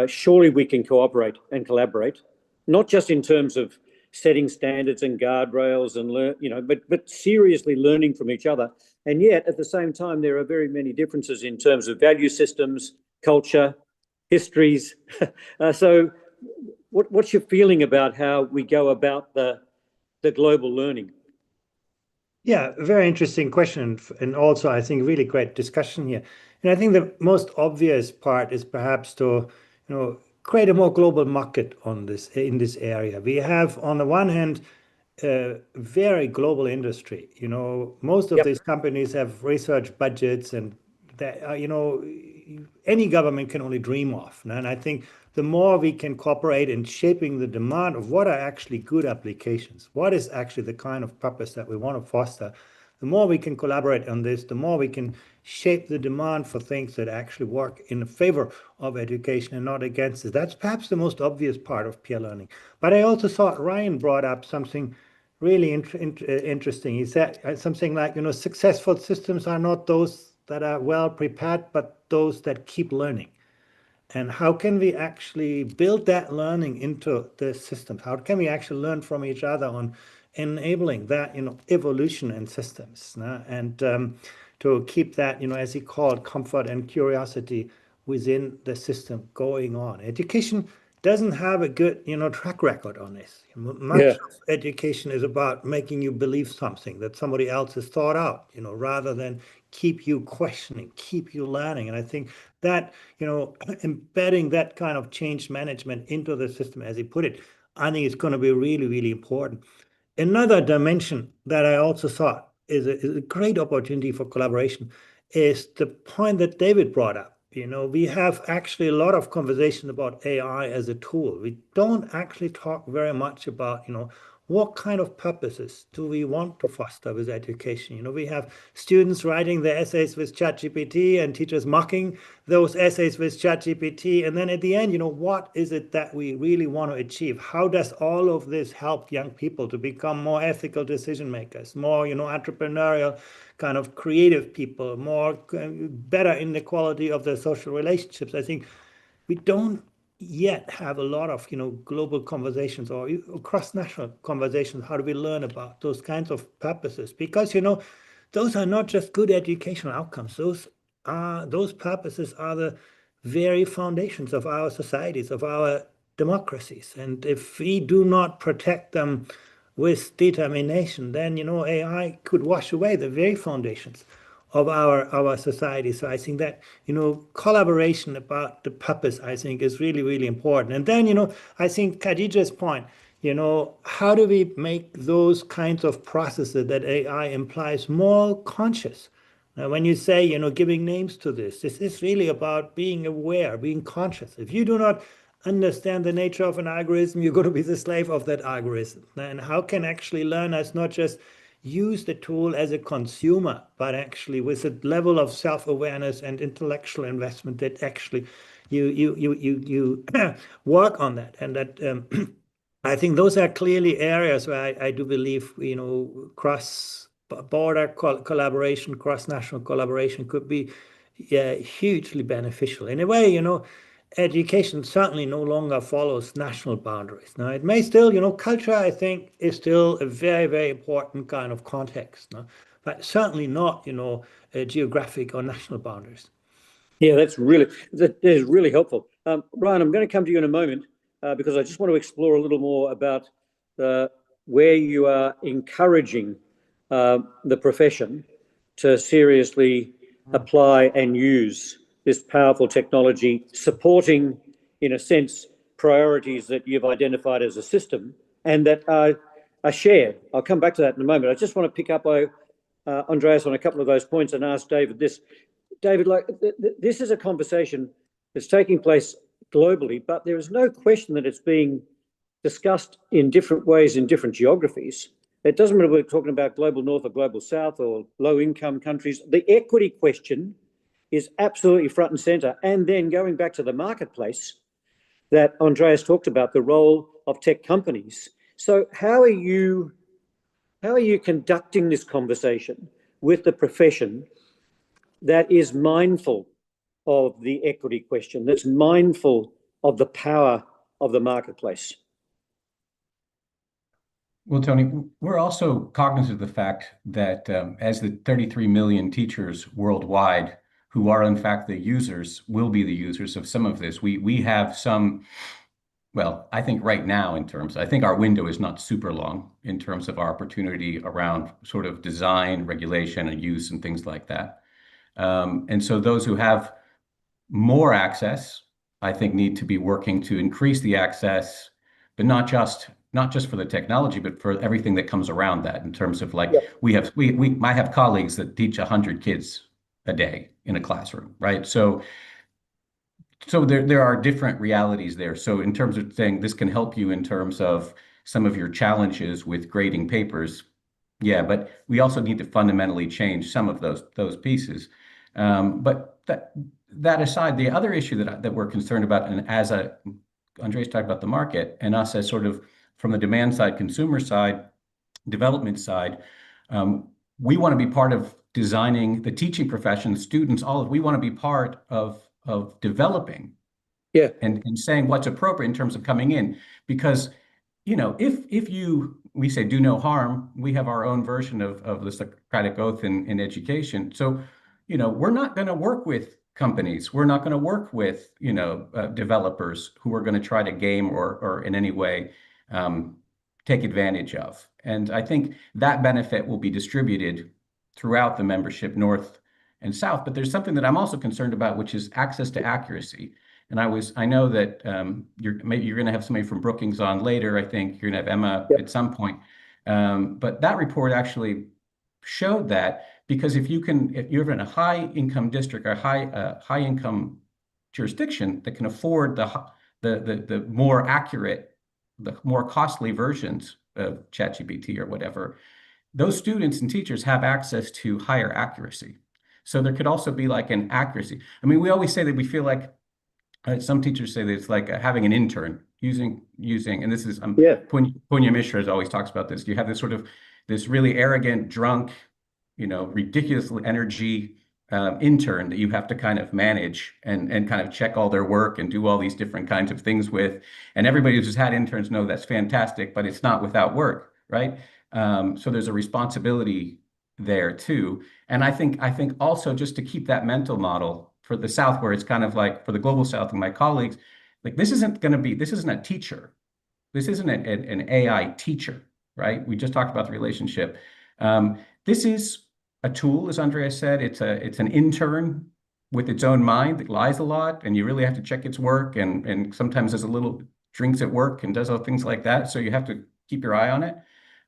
surely we can cooperate and collaborate, not just in terms of setting standards and guardrails and but seriously learning from each other. And yet, at the same time, there are very many differences in terms of value systems, culture, histories. So what's your feeling about how we go about the global learning? Yeah, very interesting question. And also, I think, really great discussion here. And I think the most obvious part is perhaps to, create a more global market in this area. We have, on the one hand, a very global industry. Most of these companies have research budgets and that, any government can only dream of. And I think the more we can cooperate in shaping the demand of what are actually good applications, what is actually the kind of purpose that we want to foster, the more we can collaborate on this, the more we can shape the demand for things that actually work in favor of education and not against it. That's perhaps the most obvious part of peer learning. But I also thought Ryan brought up something really interesting. He said something like, successful systems are not those that are well prepared, but those that keep learning. And how can we actually build that learning into the systems? How can we actually learn from each other on enabling that, evolution in systems, and to keep that, as he called, comfort and curiosity within the system going on. Education doesn't have a good, track record on this. Much of education is about making you believe something that somebody else has thought out, rather than keep you questioning, keep you learning. And I think that, embedding that kind of change management into the system, as he put it, I think it's going to be really, really important. Another dimension that I also thought is a great opportunity for collaboration is the point that David brought up. We have actually a lot of conversation about AI as a tool. We don't actually talk very much about, what kind of purposes do we want to foster with education? We have students writing their essays with ChatGPT and teachers mocking those essays with ChatGPT. And then at the end, what is it that we really want to achieve? How does all of this help young people to become more ethical decision makers, more, entrepreneurial, kind of creative people, more better in the quality of their social relationships? I think we don't yet have a lot of global conversations or cross-national conversations. How do we learn about those kinds of purposes? Because those are not just good educational outcomes. Those purposes are the very foundations of our societies, of our democracies. And if we do not protect them with determination, then AI could wash away the very foundations of our society. So I think that collaboration about the purpose, I think, is really, really important. And then I think Khadija's point, how do we make those kinds of processes that AI implies more conscious? Now, when you say giving names to this is really about being aware, being conscious. If you do not understand the nature of an algorithm, you're going to be the slave of that algorithm. And how can actually learners not just use the tool as a consumer, but actually with a level of self-awareness and intellectual investment that actually you work on that. And that I think those are clearly areas where I do believe cross-border collaboration, cross-national collaboration could be hugely beneficial. In a way, education certainly no longer follows national boundaries. Now, it may still, culture, I think, is still a very, very important kind of context, but certainly not, geographic or national boundaries. Yeah, that is really helpful. Ryan, I'm going to come to you in a moment because I just want to explore a little more about where you are encouraging the profession to seriously apply and use this powerful technology, supporting, in a sense, priorities that you've identified as a system and that are shared. I'll come back to that in a moment. I just want to pick up, Andreas, on a couple of those points and ask David this. David, this is a conversation that's taking place globally, but there is no question that it's being discussed in different ways in different geographies. It doesn't matter whether we're talking about global north or global south or low-income countries. The equity question is absolutely front and center. And then going back to the marketplace that Andreas talked about, the role of tech companies. So how are you conducting this conversation with the profession that is mindful of the equity question, that's mindful of the power of the marketplace? Well, Tony, we're also cognizant of the fact that as the 33 million teachers worldwide who are in fact the users, will be the users of some of this, we have some, well, I think right now I think our window is not super long in terms of our opportunity around sort of design, regulation, and use and things like that. And so those who have more access, I think, need to be working to increase the access, but not just for the technology, but for everything that comes around that in terms of like, yep. I have colleagues that teach 100 kids a day in a classroom, right? So there are different realities there. So in terms of saying this can help you in terms of some of your challenges with grading papers, yeah, but we also need to fundamentally change some of those pieces. But that aside, the other issue that we're concerned about, and as Andreas talked about the market, and us as sort of from the demand side, consumer side, development side, we want to be part of designing the teaching profession, students, we want to be part of developing, yeah, and saying what's appropriate in terms of coming in, because if we say do no harm, we have our own version of the Socratic oath in education. So we're not going to work with companies. We're not going to work with developers who are going to try to game or in any way take advantage of. And I think that benefit will be distributed throughout the membership, north and south. But there's something that I'm also concerned about, which is access to accuracy. And I know that you're going to have somebody from Brookings on later. I think you're going to have Emma at some point. But that report actually showed that, because if you're in a high income district or high income jurisdiction that can afford the more accurate, the more costly versions of ChatGPT or whatever, those students and teachers have access to higher accuracy. So there could also be like an accuracy. I mean, we always say that we feel like some teachers say that it's like having an intern using, and this is Punya Mishra always talks about this. You have this sort of this really arrogant, drunk, ridiculous energy intern that you have to kind of manage and kind of check all their work and do all these different kinds of things with. And everybody who's had interns know that's fantastic, but it's not without work, right? So there's a responsibility there too. And I think also, just to keep that mental model for the South, where it's kind of like for the global South and my colleagues, like this isn't a teacher. This isn't an AI teacher, right? We just talked about the relationship. This is a tool, as Andreas said. It's an intern with its own mind that lies a lot, and you really have to check its work, and sometimes there's a little drinks at work and does other things like that. So you have to keep your eye on it.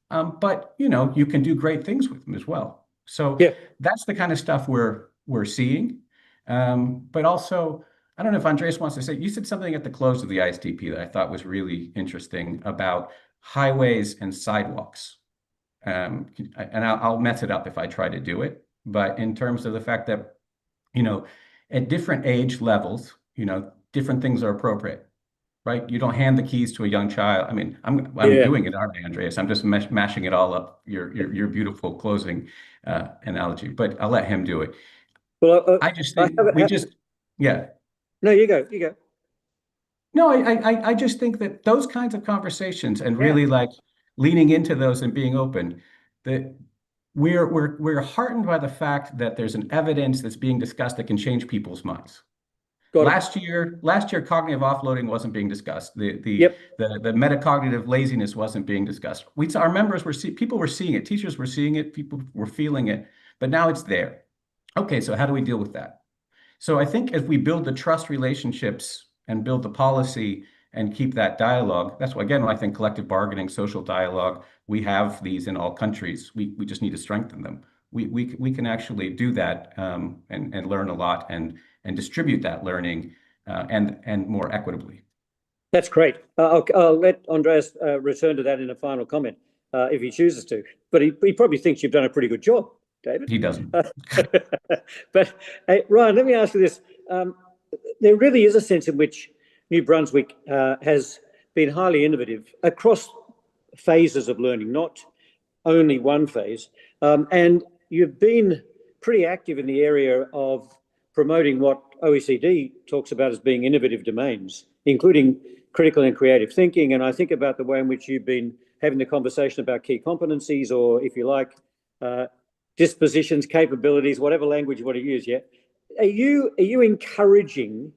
But you can do great things with them as well. So that's the kind of stuff we're seeing. But also, I don't know if Andreas wants to say, you said something at the close of the ISTP that I thought was really interesting about highways and sidewalks. And I'll mess it up if I try to do it. But in terms of the fact that, at different age levels, different things are appropriate, right? You don't hand the keys to a young child. I mean, I'm doing it, aren't I, Andreas? I'm just mashing it all up, your beautiful closing analogy, but I'll let him do it. Well, I just think No, you go. No, I just think that those kinds of conversations and really like leaning into those and being open, that we're heartened by the fact that there's an evidence that's being discussed that can change people's minds. Got it. Last year, cognitive offloading wasn't being discussed. The Yep. metacognitive laziness wasn't being discussed. Our members people were seeing it, teachers were seeing it, people were feeling it, but now it's there. Okay, so how do we deal with that? So I think if we build the trust relationships and build the policy and keep that dialogue, that's why, again, when I think collective bargaining, social dialogue, we have these in all countries. We just need to strengthen them. We can actually do that and learn a lot and distribute that learning and more equitably. That's great. I'll let Andreas return to that in a final comment if he chooses to. But he probably thinks you've done a pretty good job, David. He doesn't. But hey, Ryan, let me ask you this. There really is a sense in which New Brunswick has been highly innovative across phases of learning, not only one phase. And you've been pretty active in the area of promoting what OECD talks about as being innovative domains, including critical and creative thinking. And I think about the way in which you've been having the conversation about key competencies, or if you like, dispositions, capabilities, whatever language you want to use. Yeah, are you encouraging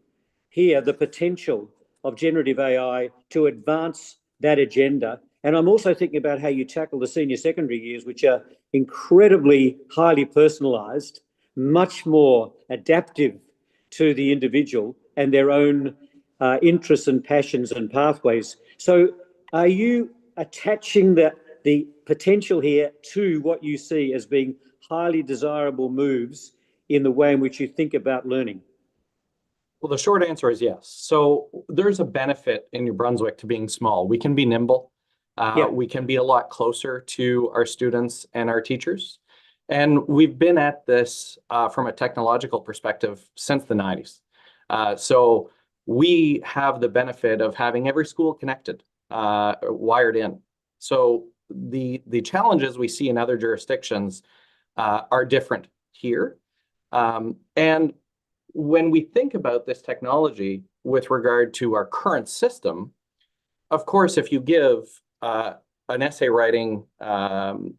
here the potential of generative AI to advance that agenda? And I'm also thinking about how you tackle the senior secondary years, which are incredibly highly personalised, much more adaptive to the individual and their own interests and passions and pathways. So are you attaching the potential here to what you see as being highly desirable moves in the way in which you think about learning? Well, the short answer is yes. So there's a benefit in New Brunswick to being small. We can be nimble. We can be a lot closer to our students and our teachers. And we've been at this from a technological perspective since the 90s. So we have the benefit of having every school connected, wired in. So the challenges we see in other jurisdictions are different here. And when we think about this technology with regard to our current system, of course, if you give an essay writing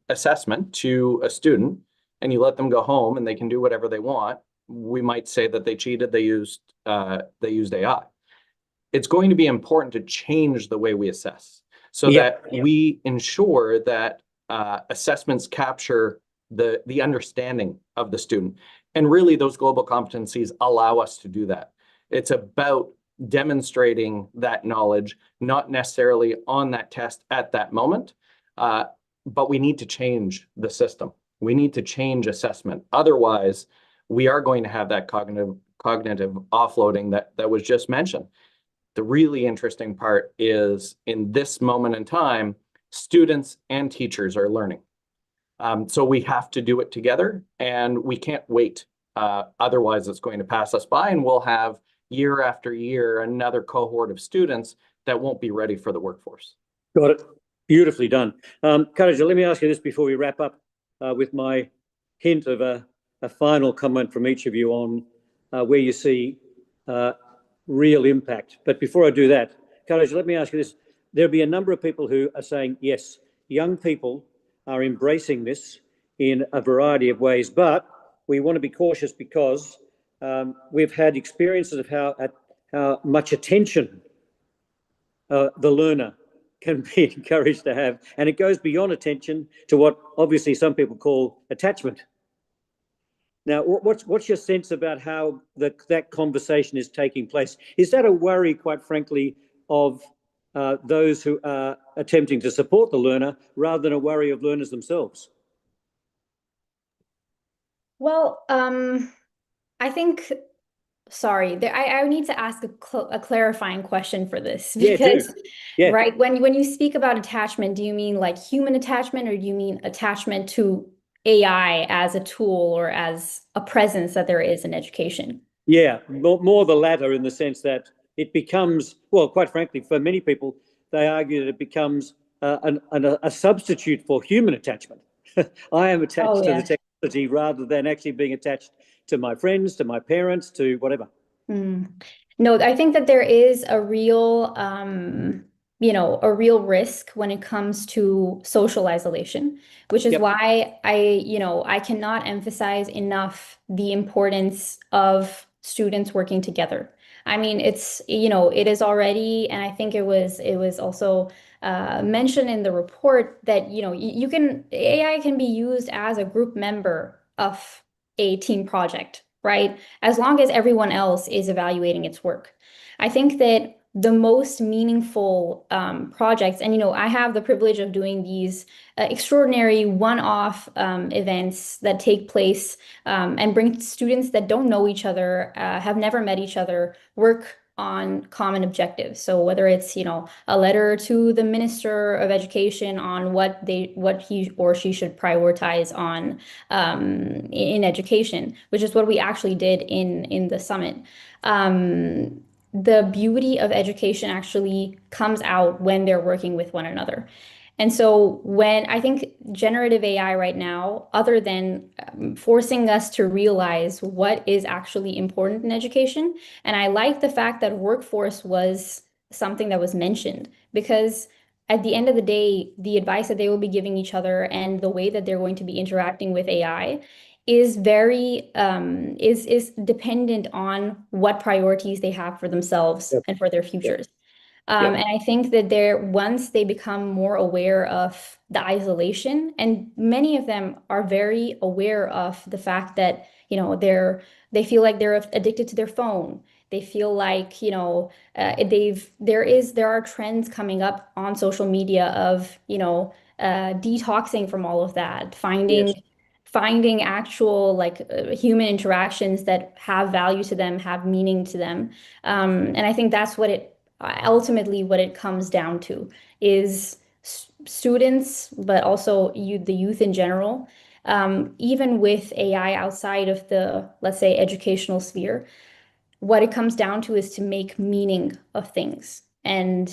assessment to a student and you let them go home and they can do whatever they want, we might say that they cheated, they used AI. It's going to be important to change the way we assess so that we ensure that assessments capture the understanding of the student. And really, those global competencies allow us to do that. It's about demonstrating that knowledge, not necessarily on that test at that moment, but we need to change the system. We need to change assessment. Otherwise, we are going to have that cognitive offloading that was just mentioned. The really interesting part is in this moment in time, students and teachers are learning. So we have to do it together and we can't wait. Otherwise, it's going to pass us by and we'll have year after year another cohort of students that won't be ready for the workforce. Got it. Beautifully done. Karaja, let me ask you this before we wrap up with my hint of a final comment from each of you on where you see real impact. But before I do that, Karaja, let me ask you this. There'll be a number of people who are saying, yes, young people are embracing this in a variety of ways, but we want to be cautious because we've had experiences of how much attention the learner can be encouraged to have, and it goes beyond attention to what obviously some people call attachment. Now, what's your sense about how that conversation is taking place? Is that a worry, quite frankly, of those who are attempting to support the learner rather than a worry of learners themselves? Well, I think, sorry, I need to ask a clarifying question for this because, right, when you speak about attachment, do you mean like human attachment or do you mean attachment to AI as a tool or as a presence that there is in education? Yeah, more the latter, in the sense that it becomes, well, quite frankly, for many people, they argue that it becomes a substitute for human attachment. I am attached to the technology rather than actually being attached to my friends, to my parents, to whatever. No, I think that there is a real a real risk when it comes to social isolation, which is why I cannot emphasize enough the importance of students working together. I mean, it is already, and I think it was also mentioned in the report that, AI can be used as a group member of a team project, right? As long as everyone else is evaluating its work. I think that the most meaningful projects, and I have the privilege of doing these extraordinary one-off events that take place and bring students that don't know each other, have never met each other, work on common objectives. So whether it's a letter to the Minister of Education on what he or she should prioritize on in education, which is what we actually did in the summit. The beauty of education actually comes out when they're working with one another. And so when I think generative AI right now, other than forcing us to realize what is actually important in education, and I like the fact that workforce was something that was mentioned, because at the end of the day, the advice that they will be giving each other and the way that they're going to be interacting with AI is very is dependent on what priorities they have for themselves and for their futures. And I think that once they become more aware of the isolation, and many of them are very aware of the fact that, they feel like they're addicted to their phone. They feel like, there are trends coming up on social media of, detoxing from all of that, finding actual human interactions that have value to them, have meaning to them. And I think that's ultimately what it comes down to is students, but also the youth in general, even with AI outside of the, let's say, educational sphere, what it comes down to is to make meaning of things. And,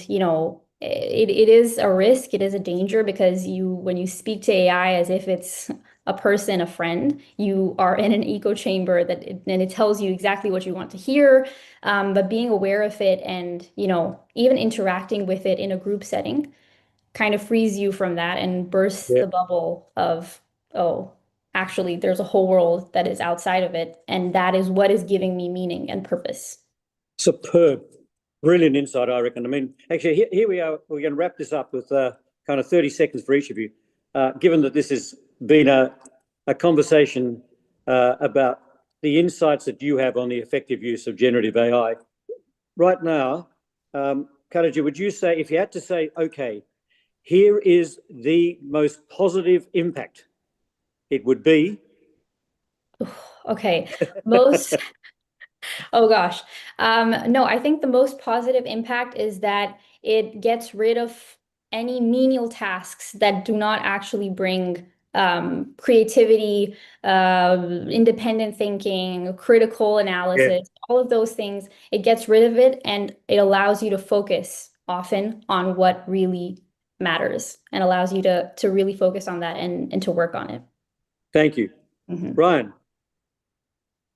it is a risk, it is a danger, because when you speak to AI as if it's a person, a friend, you are in an echo chamber and it tells you exactly what you want to hear. But being aware of it and, even interacting with it in a group setting kind of frees you from that and bursts the bubble of, oh, actually, there's a whole world that is outside of it. And that is what is giving me meaning and purpose. Superb. Brilliant insight, I reckon. I mean, actually, here we are. We're going to wrap this up with kind of 30 seconds for each of you. Given that this has been a conversation about the insights that you have on the effective use of generative AI. Right now, Pedagogy, would you say, if you had to say, okay, here is the most positive impact, it would be? Okay, oh gosh. No, I think the most positive impact is that it gets rid of any menial tasks that do not actually bring creativity, independent thinking, critical analysis, all of those things. It gets rid of it and it allows you to focus often on what really matters and allows you to really focus on that and to work on it. Thank you. Ryan?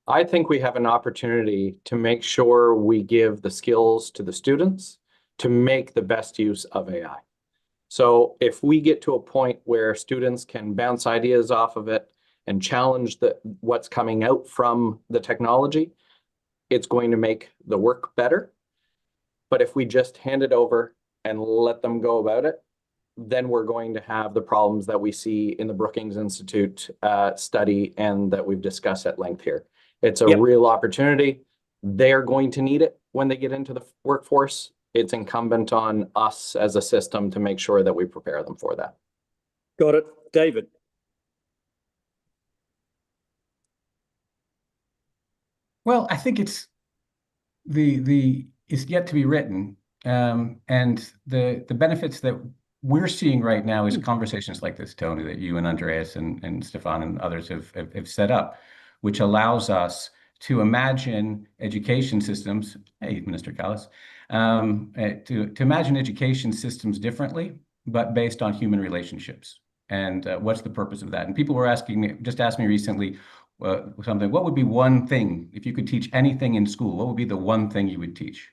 I think we have an opportunity to make sure we give the skills to the students to make the best use of AI. So if we get to a point where students can bounce ideas off of it and challenge what's coming out from the technology, it's going to make the work better. But if we just hand it over and let them go about it, then we're going to have the problems that we see in the Brookings Institute study and that we've discussed at length here. It's a real opportunity. They're going to need it when they get into the workforce. It's incumbent on us as a system to make sure that we prepare them for that. Got it. David? Well, I think it's yet to be written. And the benefits that we're seeing right now is conversations like this, Tony, that you and Andreas and Stefan and others have set up, which allows us to imagine education systems, hey, Minister Callas, to imagine education systems differently, but based on human relationships. And what's the purpose of that? And people were asked me recently, something, what would be one thing, if you could teach anything in school, what would be the one thing you would teach?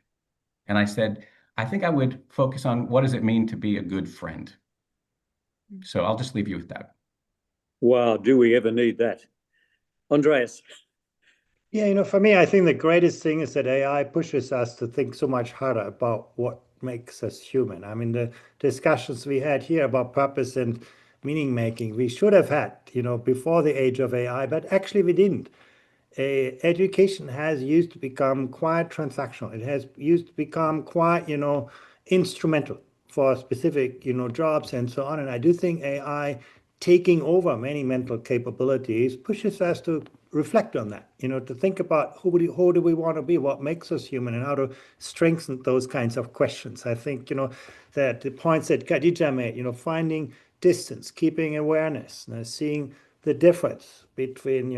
And I said, I think I would focus on what does it mean to be a good friend. So I'll just leave you with that. Wow, do we ever need that? Andreas. Yeah, for me, I think the greatest thing is that AI pushes us to think so much harder about what makes us human. I mean, the discussions we had here about purpose and meaning making, we should have had, before the age of AI, but actually we didn't. Education has used to become quite transactional. It has used to become quite, instrumental for specific, jobs and so on. And I do think AI taking over many mental capabilities pushes us to reflect on that, to think about who do we want to be, what makes us human, and how to strengthen those kinds of questions. I think, that the points that Khadija made, finding distance, keeping awareness, seeing the difference between,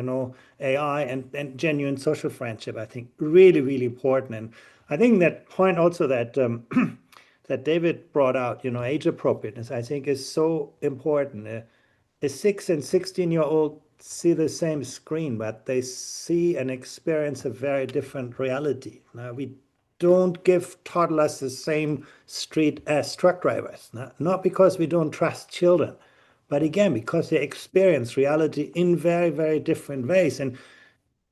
AI and genuine social friendship, I think really, really important. And I think that point also that that David brought out, age appropriateness, I think is so important. A 6 and 16-year-old see the same screen, but they see and experience a very different reality. Now, we don't give toddlers the same street as truck drivers, not because we don't trust children, but again, because they experience reality in very, very different ways. And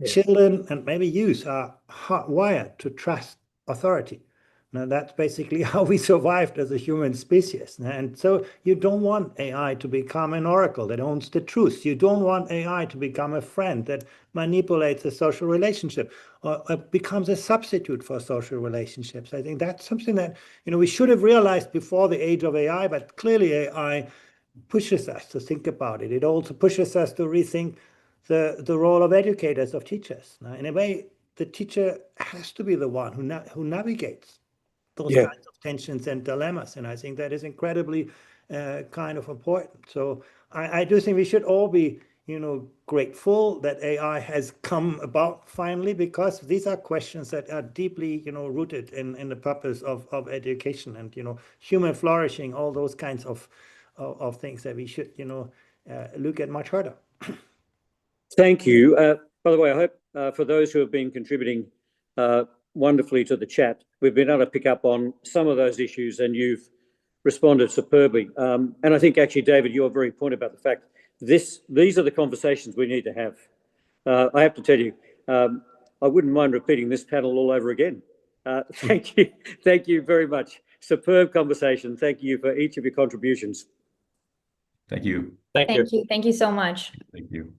children and maybe youth are hardwired to trust authority. Now, that's basically how we survived as a human species. And so you don't want AI to become an oracle that owns the truth. You don't want AI to become a friend that manipulates a social relationship or becomes a substitute for social relationships. I think that's something that, we should have realized before the age of AI, but clearly AI pushes us to think about it. It also pushes us to rethink the role of educators, of teachers. Now, in a way, the teacher has to be the one who navigates those kinds of tensions and dilemmas. And I think that is incredibly kind of important. So I do think we should all be, grateful that AI has come about finally, because these are questions that are deeply, rooted in the purpose of education and, human flourishing, all those kinds of things that we should, look at much harder. Thank you. By the way, I hope for those who have been contributing wonderfully to the chat, we've been able to pick up on some of those issues and you've responded superbly. And I think actually, David, you're very point about the fact these are the conversations we need to have. I have to tell you, I wouldn't mind repeating this panel all over again. Thank you. Thank you very much. Superb conversation. Thank you for each of your contributions. Thank you. Thank you. Thank you. Thank you so much. Thank you.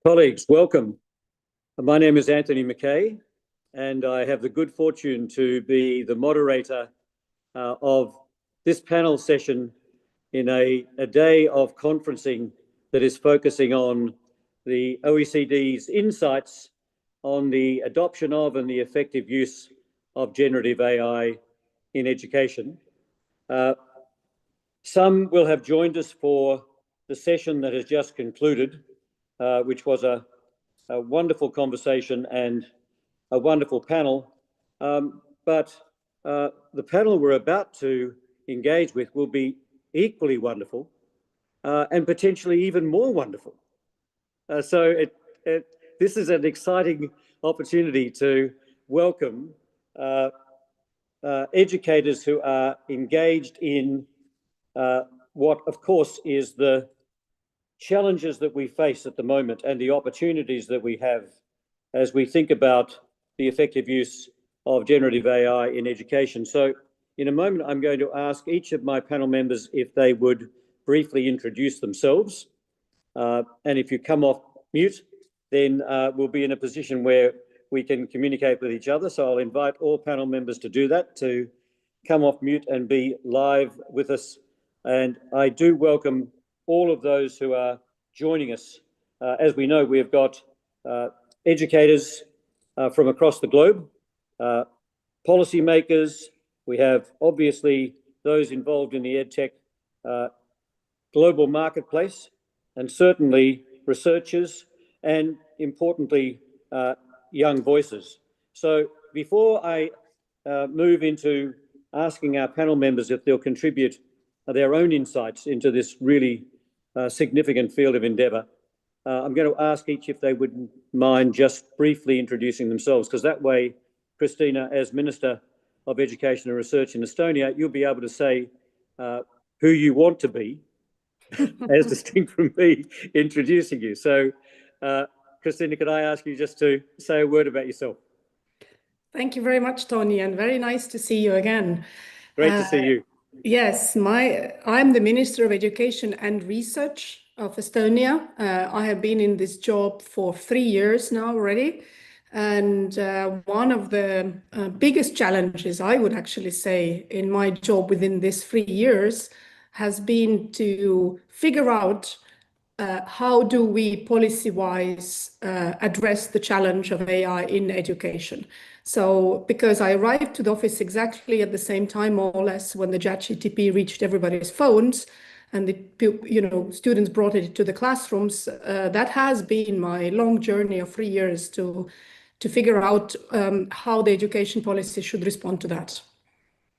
Colleagues, welcome. My name is Anthony McKay, and I have the good fortune to be the moderator of this panel session in a day of conferencing that is focusing on the OECD's insights on the adoption of and the effective use of generative AI in education. Some will have joined us for the session that has just concluded, which was a wonderful conversation and a wonderful panel. But the panel we're about to engage with will be equally wonderful and potentially even more wonderful. So this is an exciting opportunity to welcome educators who are engaged in what, of course, is the challenges that we face at the moment and the opportunities that we have as we think about the effective use of generative AI in education. So in a moment, I'm going to ask each of my panel members if they would briefly introduce themselves. And if you come off mute, then we'll be in a position where we can communicate with each other. So I'll invite all panel members to do that, to come off mute and be live with us. And I do welcome all of those who are joining us. As we know, we've got educators from across the globe, policymakers, we have obviously those involved in the EdTech global marketplace, and certainly researchers, and importantly, young voices. So before I move into asking our panel members if they'll contribute their own insights into this really significant field of endeavour, I'm going to ask each if they wouldn't mind just briefly introducing themselves, because that way, Christina, as Minister of Education and Research in Estonia, you'll be able to say who you want to be, as distinct from me introducing you. So, Christina, could I ask you just to say a word about yourself? Thank you very much, Tony, and very nice to see you again. Great to see you. Yes, I'm the Minister of Education and Research of Estonia. I have been in this job for 3 years now already. And one of the biggest challenges, I would actually say, in my job within these 3 years has been to figure out how do we policy-wise address the challenge of AI in education. So because I arrived to the office exactly at the same time, more or less, when the ChatGPT reached everybody's phones and the students brought it to the classrooms, that has been my long journey of 3 years to figure out how the education policy should respond to that.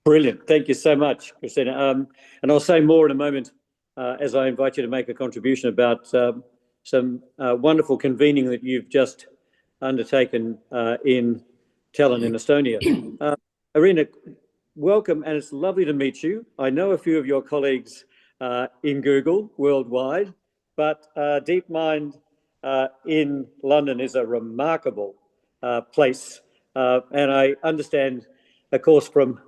Brilliant. Thank you so much, Christina. And I'll say more in a moment as I invite you to make a contribution about some wonderful convening that you've just undertaken in Tallinn in Estonia. Irina, welcome, and it's lovely to meet you. I know a few of your colleagues in Google worldwide, but DeepMind in London is a remarkable place. And I understand, of course, from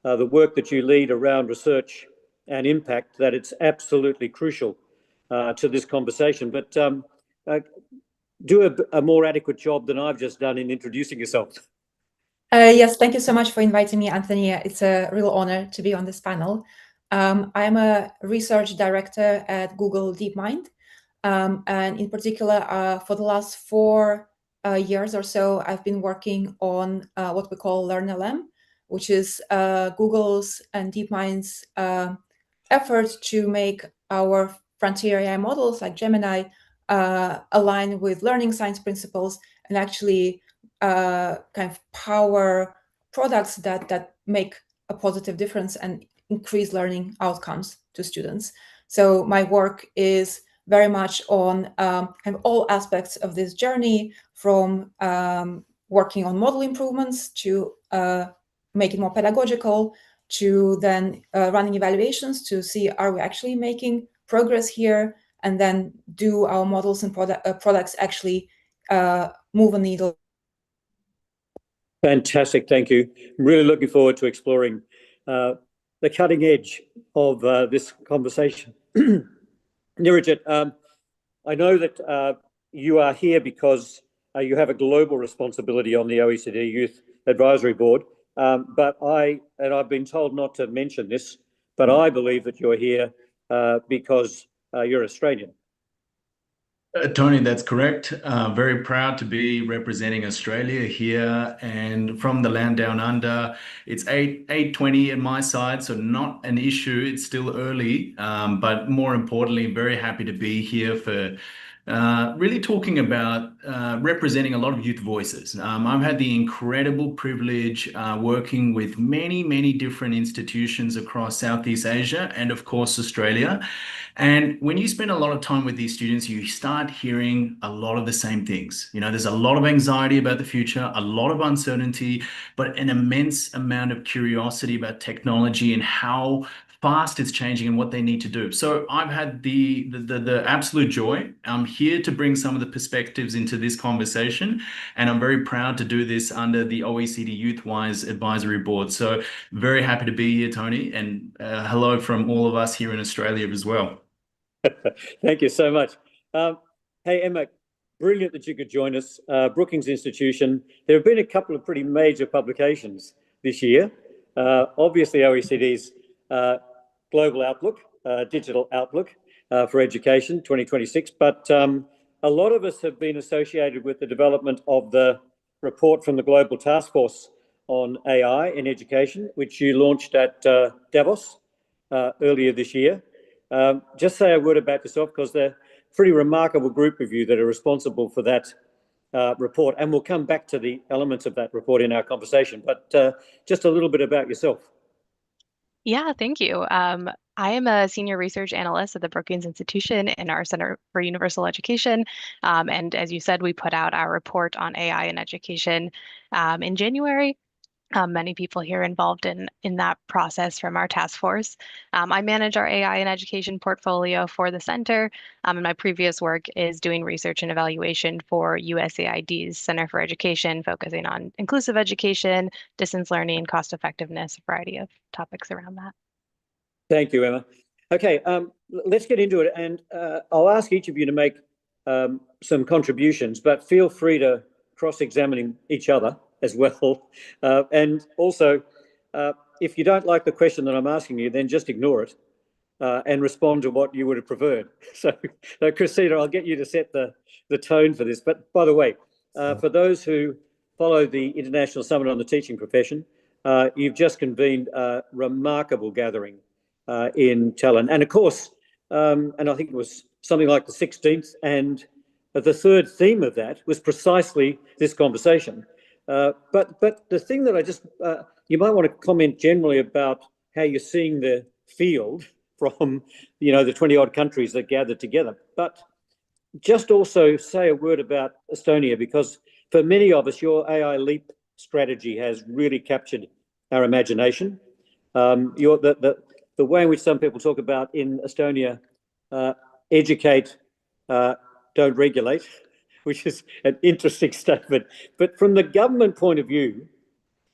the work that you lead around research and impact, that it's absolutely crucial to this conversation. But do a more adequate job than I've just done in introducing yourself. Yes, thank you so much for inviting me, Anthony. It's a real honor to be on this panel. I'm a research director at Google DeepMind. And in particular, for the last 4 years or so, I've been working on what we call LearnLM, which is Google's and DeepMind's effort to make our frontier AI models like Gemini align with learning science principles and actually kind of power products that make a positive difference and increase learning outcomes to students. So my work is very much on kind of all aspects of this journey, from working on model improvements to make it more pedagogical, to then running evaluations to see are we actually making progress here, and then do our models and products actually move a needle. Fantastic, thank you. I'm really looking forward to exploring the cutting edge of this conversation. Nirijit, I know that you are here because you have a global responsibility on the OECD Youth Advisory Board, but I've been told not to mention this, but I believe that you're here because you're Australian. Tony, that's correct. Very proud to be representing Australia here, and from the land down under. It's 8:20 at my side, so not an issue. It's still early, but more importantly, very happy to be here for really talking about representing a lot of youth voices. I've had the incredible privilege working with many different institutions across Southeast Asia and, of course, Australia. And when you spend a lot of time with these students, you start hearing a lot of the same things. You know, there's a lot of anxiety about the future, a lot of uncertainty, but an immense amount of curiosity about technology and how fast it's changing and what they need to do. So I've had the absolute joy. I'm here to bring some of the perspectives into this conversation, and I'm very proud to do this under the OECD YouthWise Advisory Board. So very happy to be here, Tony, and hello from all of us here in Australia as well. Thank you so much. Hey, Emma, brilliant that you could join us. Brookings Institution, there have been a couple of pretty major publications this year. Obviously, OECD's Global Outlook, Digital Outlook for Education 2026, but a lot of us have been associated with the development of the report from the Global Task Force on AI in Education, which you launched at Davos earlier this year. Just say a word about yourself, because they're a pretty remarkable group of you that are responsible for that report, and we'll come back to the elements of that report in our conversation, but just a little bit about yourself. Yeah, thank you. I am a senior research analyst at the Brookings Institution in our Center for Universal Education. And as you said, we put out our report on AI in education in January. Many people here involved in that process from our task force. I manage our AI in education portfolio for the center, and my previous work is doing research and evaluation for USAID's Center for Education, focusing on inclusive education, distance learning, cost effectiveness, a variety of topics around that. Thank you, Emma. Okay, let's get into it, and I'll ask each of you to make some contributions, but feel free to cross-examine each other as well. And also, if you don't like the question that I'm asking you, then just ignore it and respond to what you would have preferred. So Christina, I'll get you to set the tone for this. But by the way, for those who follow the International Summit on the Teaching Profession, you've just convened a remarkable gathering in Tallinn. And of course, and I think it was something like the 16th, and the third theme of that was precisely this conversation. But the thing that I just, you might want to comment generally about how you're seeing the field from, the 20 odd countries that gathered together. But just also say a word about Estonia, because for many of us, your AI Leap strategy has really captured our imagination. The way in which some people talk about in Estonia, educate, don't regulate, which is an interesting statement. But from the government point of view,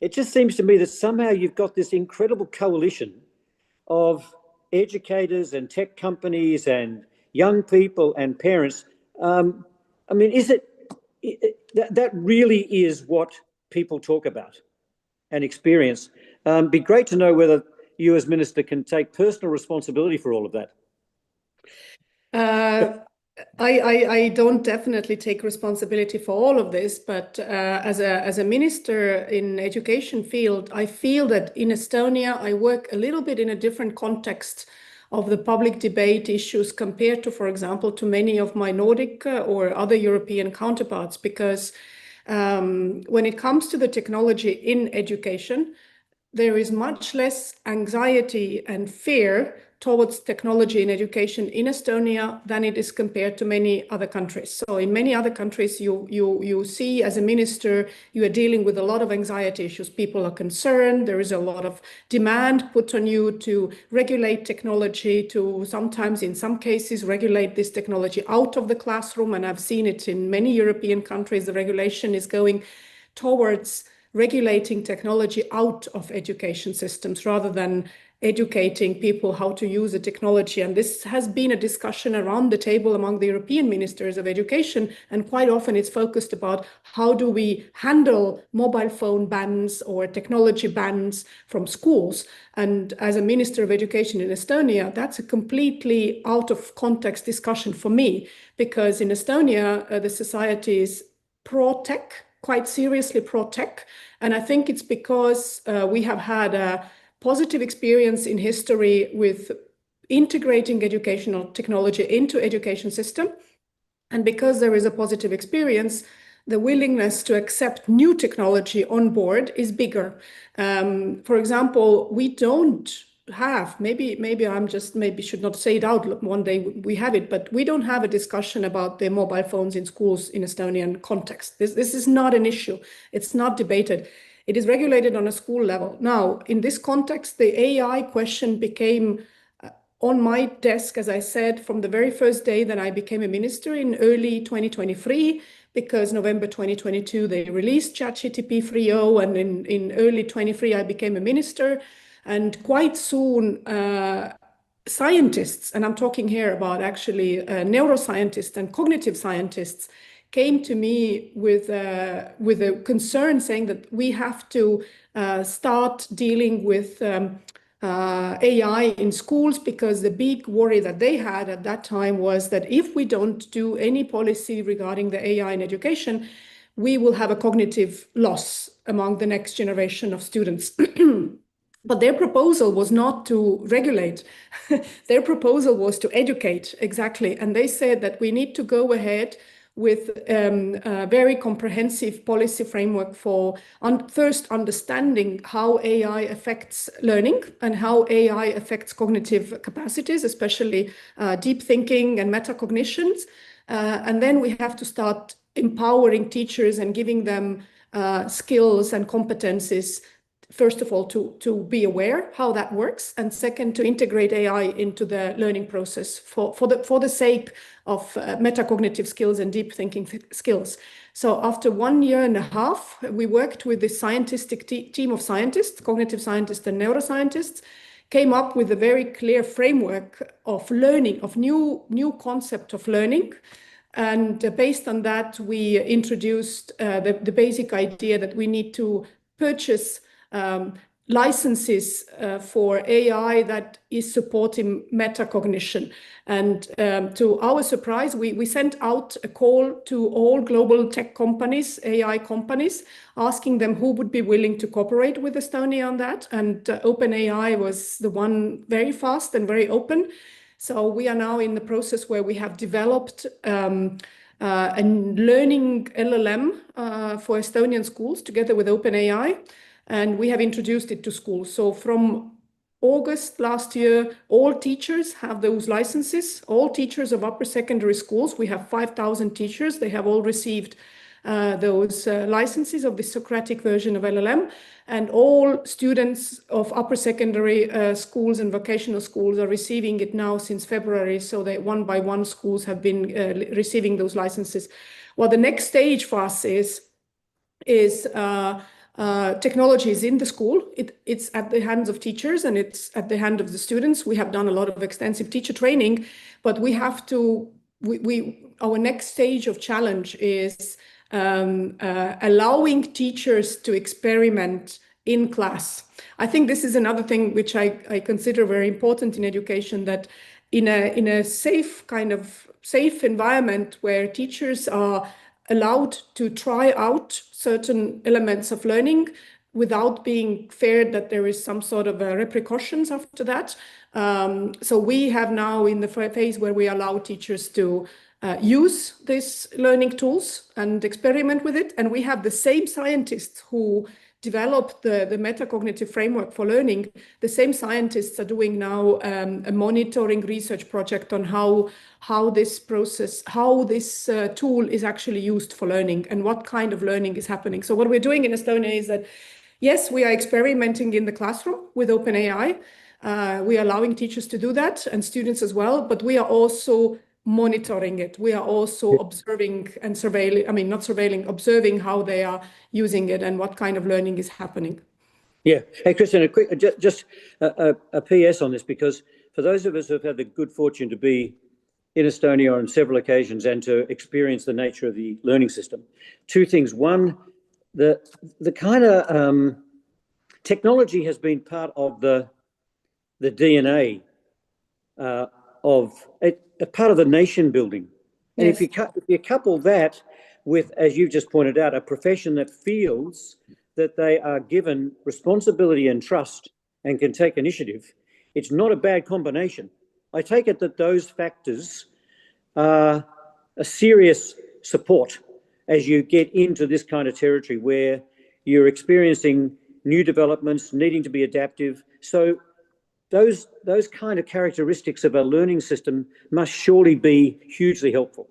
it just seems to me that somehow you've got this incredible coalition of educators and tech companies and young people and parents. I mean, is it that really is what people talk about and experience? Be great to know whether you as Minister can take personal responsibility for all of that. I don't definitely take responsibility for all of this, but as a minister in education field, I feel that in Estonia, I work a little bit in a different context of the public debate issues compared to, for example, to many of my Nordic or other European counterparts, because when it comes to the technology in education, there is much less anxiety and fear towards technology in education in Estonia than it is compared to many other countries. So in many other countries, you see as a minister, you are dealing with a lot of anxiety issues. People are concerned. There is a lot of demand put on you to regulate technology, to sometimes, in some cases, regulate this technology out of the classroom. And I've seen it in many European countries. The regulation is going towards regulating technology out of education systems rather than educating people how to use the technology. And this has been a discussion around the table among the European ministers of education. And quite often it's focused about how do we handle mobile phone bans or technology bans from schools. And as a minister of education in Estonia, that's a completely out of context discussion for me, because in Estonia, the society is pro-tech, quite seriously pro-tech. And I think it's because we have had a positive experience in history with integrating educational technology into education system. And because there is a positive experience, the willingness to accept new technology on board is bigger. For example, we don't have, maybe I'm just, maybe should not say it out, one day we have it, but we don't have a discussion about the mobile phones in schools in Estonian context. This is not an issue. It's not debated. It is regulated on a school level. Now, in this context, the AI question became on my desk, as I said, from the very first day that I became a minister in early 2023, because November 2022, they released ChatGPT 3.0, and in early 23, I became a minister. And quite soon, scientists, and I'm talking here about actually neuroscientists and cognitive scientists, came to me with a concern saying that we have to start dealing with AI in schools, because the big worry that they had at that time was that if we don't do any policy regarding the AI in education, we will have a cognitive loss among the next generation of students. But their proposal was not to regulate. Their proposal was to educate, exactly. And they said that we need to go ahead with a very comprehensive policy framework for first understanding how AI affects learning and how AI affects cognitive capacities, especially deep thinking and metacognitions. And then we have to start empowering teachers and giving them skills and competencies, first of all, to be aware how that works, and second, to integrate AI into the learning process for the sake of metacognitive skills and deep thinking skills. So after 1.5 years, we worked with this scientific team of scientists, cognitive scientists and neuroscientists, came up with a very clear framework of learning, of new concept of learning. And based on that, we introduced the basic idea that we need to purchase licenses for AI that is supporting metacognition. And to our surprise, we sent out a call to all global tech companies, AI companies, asking them who would be willing to cooperate with Estonia on that. And OpenAI was the one, very fast and very open. So we are now in the process where we have developed a learning LLM for Estonian schools together with OpenAI. And we have introduced it to schools. So from August last year, all teachers have those licenses. All teachers of upper secondary schools, we have 5,000 teachers. They have all received those licenses of the Socratic version of LLM. And all students of upper secondary schools and vocational schools are receiving it now since February. So they one by one schools have been receiving those licenses. Well, the next stage for us is technology is in the school. It's at the hands of teachers and it's at the hand of the students. We have done a lot of extensive teacher training, but we have to, our next stage of challenge is allowing teachers to experiment in class. I think this is another thing which I consider very important in education, that in a safe environment where teachers are allowed to try out certain elements of learning without being feared that there is some sort of repercussions after that. So we have now in the phase where we allow teachers to use these learning tools and experiment with it. And we have the same scientists who developed the metacognitive framework for learning. The same scientists are doing now a monitoring research project on how this tool is actually used for learning and what kind of learning is happening. So what we're doing in Estonia is that, yes, we are experimenting in the classroom with OpenAI. We are allowing teachers to do that and students as well, but we are also monitoring it. We are also observing and observing how they are using it and what kind of learning is happening. Yeah. Hey, Christian, just a PS on this, because for those of us who have had the good fortune to be in Estonia on several occasions and to experience the nature of the learning system, two things. One, the kind of technology has been part of the DNA of a part of the nation building. And Yes. if you couple that with, as you've just pointed out, a profession that feels that they are given responsibility and trust and can take initiative, it's not a bad combination. I take it that those factors are a serious support as you get into this kind of territory where you're experiencing new developments, needing to be adaptive. So those kind of characteristics of a learning system must surely be hugely helpful.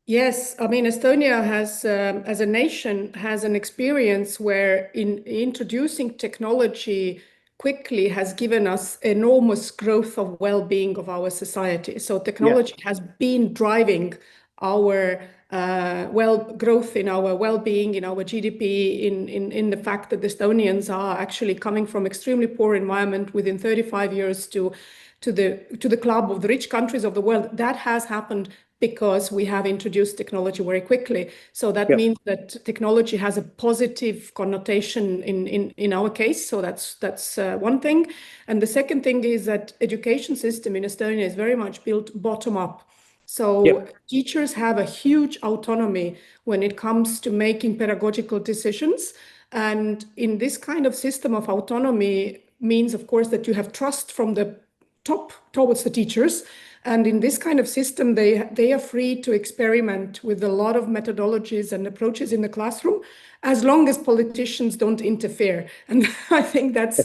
Yes, I mean, Estonia has, as a nation, has an experience where in introducing technology quickly has given us enormous growth of well-being of our society. So technology has been driving our growth in our well-being, in our GDP, in the fact that the Estonians are actually coming from extremely poor environment within 35 years to the club of the rich countries of the world. That has happened because we have introduced technology very quickly. So that means that technology has a positive connotation in our case. So that's one thing. And the second thing is that education system in Estonia is very much built bottom up. So teachers have a huge autonomy when it comes to making pedagogical decisions. And in this kind of system of autonomy means, of course, that you have trust from the top towards the teachers. And in this kind of system, they are free to experiment with a lot of methodologies and approaches in the classroom, as long as politicians don't interfere. And I think that's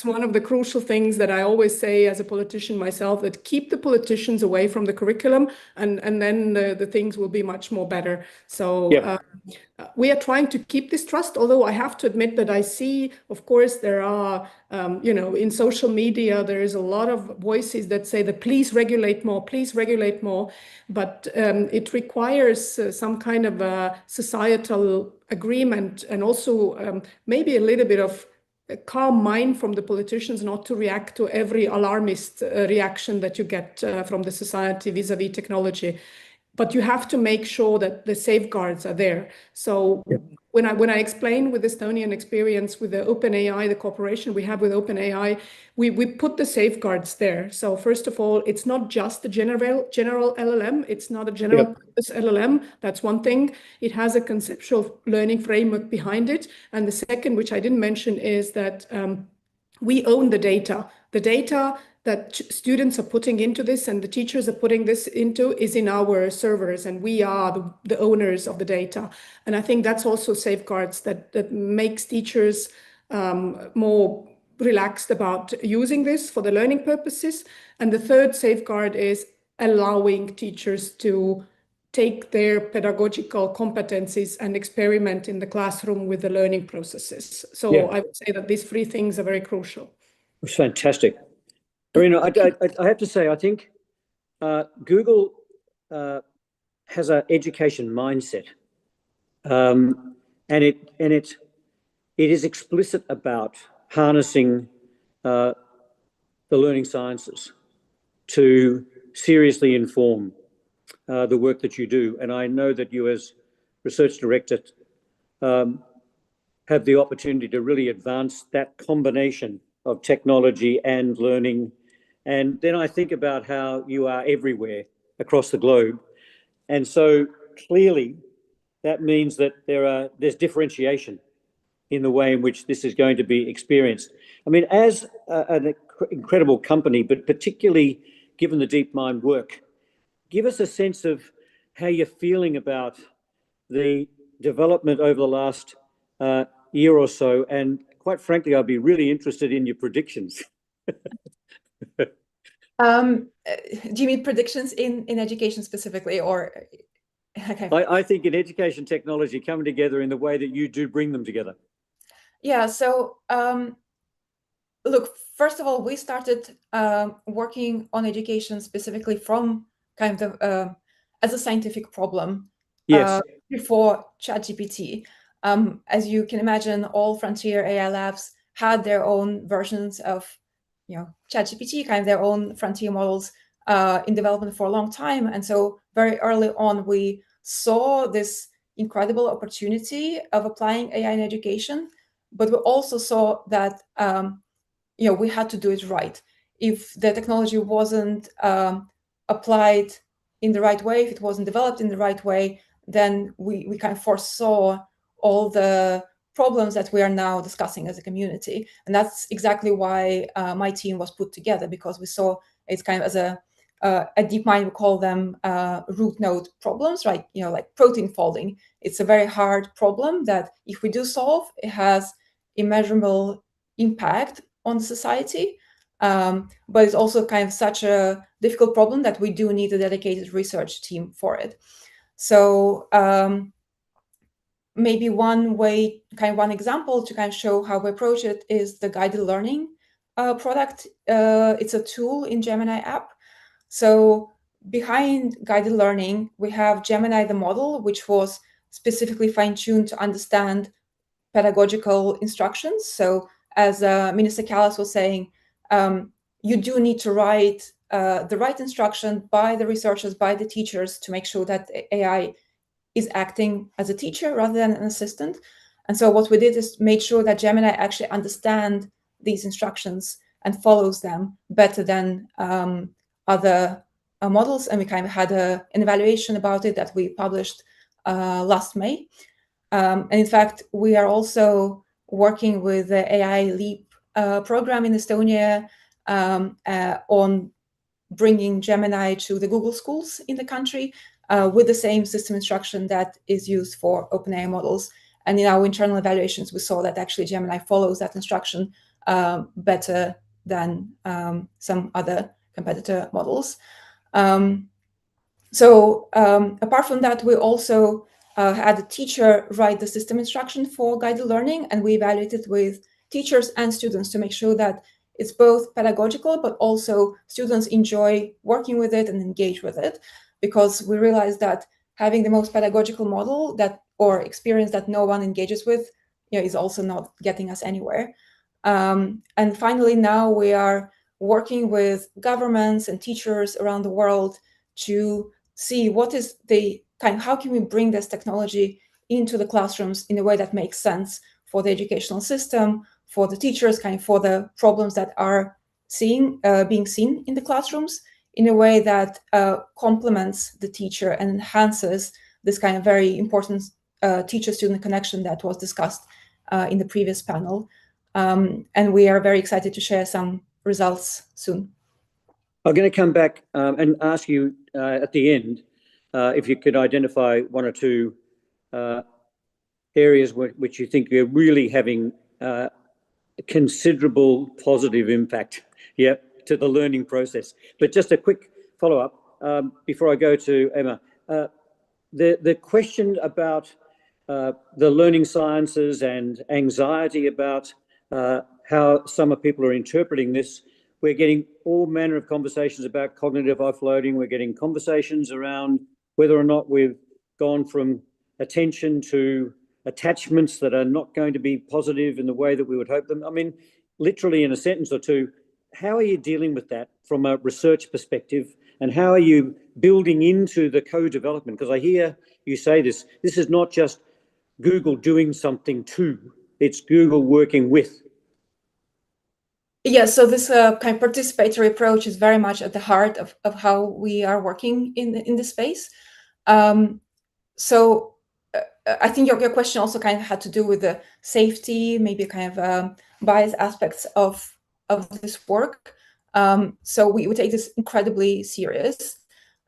one of the crucial things that I always say as a politician myself, that keep the politicians away from the curriculum, and then the things will be much more better. So we are trying to keep this trust, although I have to admit that I see, of course, there are, in social media, there is a lot of voices that say that please regulate more, please regulate more. But it requires some kind of a societal agreement, and also maybe a little bit of a calm mind from the politicians, not to react to every alarmist reaction that you get from the society vis-a-vis technology. But you have to make sure that the safeguards are there. So when I explain with Estonian experience with the OpenAI, the cooperation we have with OpenAI, we put the safeguards there. So first of all, it's not just the general LLM. It's not a general purpose LLM. That's one thing. It has a conceptual learning framework behind it. And the second, which I didn't mention, is that we own the data. The data that students are putting into this and the teachers are putting this into is in our servers, and we are the owners of the data. And I think that's also safeguards that makes teachers more relaxed about using this for the learning purposes. And the third safeguard is allowing teachers to take their pedagogical competencies and experiment in the classroom with the learning processes. So I would say that these three things are very crucial. It's fantastic. Marina, I have to say, I think Google has an education mindset, and it is explicit about harnessing the learning sciences to seriously inform the work that you do. And I know that you, as research director, have the opportunity to really advance that combination of technology and learning. And then I think about how you are everywhere across the globe. And so clearly that means that there's differentiation in the way in which this is going to be experienced. I mean, as an incredible company, but particularly given the DeepMind work, give us a sense of how you're feeling about the development over the last year or so. And quite frankly, I'd be really interested in your predictions. Do you mean predictions in education specifically, or? Okay. I think in education technology coming together in the way that you do bring them together. Yeah, so look, first of all, we started working on education specifically from kind of as a scientific problem before ChatGPT. As you can imagine, all frontier AI labs had their own versions of ChatGPT, kind of their own frontier models in development for a long time. And so very early on, we saw this incredible opportunity of applying AI in education, but we also saw that we had to do it right. If the technology wasn't applied in the right way, if it wasn't developed in the right way, then we kind of foresaw all the problems that we are now discussing as a community. And that's exactly why my team was put together, because we saw it's kind of as a DeepMind, we call them root node problems, right? Like protein folding. It's a very hard problem that if we do solve, it has immeasurable impact on society. But it's also kind of such a difficult problem that we do need a dedicated research team for it. So maybe one way, one example to kind of show how we approach it is the guided learning product. It's a tool in Gemini app. So behind guided learning, we have Gemini, the model, which was specifically fine-tuned to understand pedagogical instructions. So as Minister Callas was saying, you do need to write the right instruction by the researchers, by the teachers, to make sure that AI is acting as a teacher rather than an assistant. And so what we did is made sure that Gemini actually understand these instructions and follows them better than other models. And we kind of had an evaluation about it that we published last May. And in fact, we are also working with the AI Leap program in Estonia on bringing Gemini to the Google schools in the country with the same system instruction that is used for OpenAI models. And in our internal evaluations, we saw that actually Gemini follows that instruction better than some other competitor models. So apart from that, we also had a teacher write the system instruction for guided learning, and we evaluated with teachers and students to make sure that it's both pedagogical, but also students enjoy working with it and engage with it, because we realized that having the most pedagogical model that or experience that no one engages with, is also not getting us anywhere. And finally, now we are working with governments and teachers around the world to see what is the how can we bring this technology into the classrooms in a way that makes sense for the educational system, for the teachers, for the problems that are being seen in the classrooms, in a way that complements the teacher and enhances this very important teacher-student connection that was discussed in the previous panel. And we are very excited to share some results soon. I'm going to come back and ask you at the end if you could identify one or two areas which you think you're really having a considerable positive impact, to the learning process. But just a quick follow-up before I go to Emma. The question about the learning sciences and anxiety about how some people are interpreting this. We're getting all manner of conversations about cognitive offloading. We're getting conversations around whether or not we've gone from attention to attachments that are not going to be positive in the way that we would hope them. I mean, literally in a sentence or two, how are you dealing with that from a research perspective? And how are you building into the co-development? Because I hear you say this is not just Google doing something to, it's Google working with. Yeah, so this participatory approach is very much at the heart of how we are working in this space. So I think your question also had to do with the safety, maybe bias aspects of this work. So we take this incredibly serious.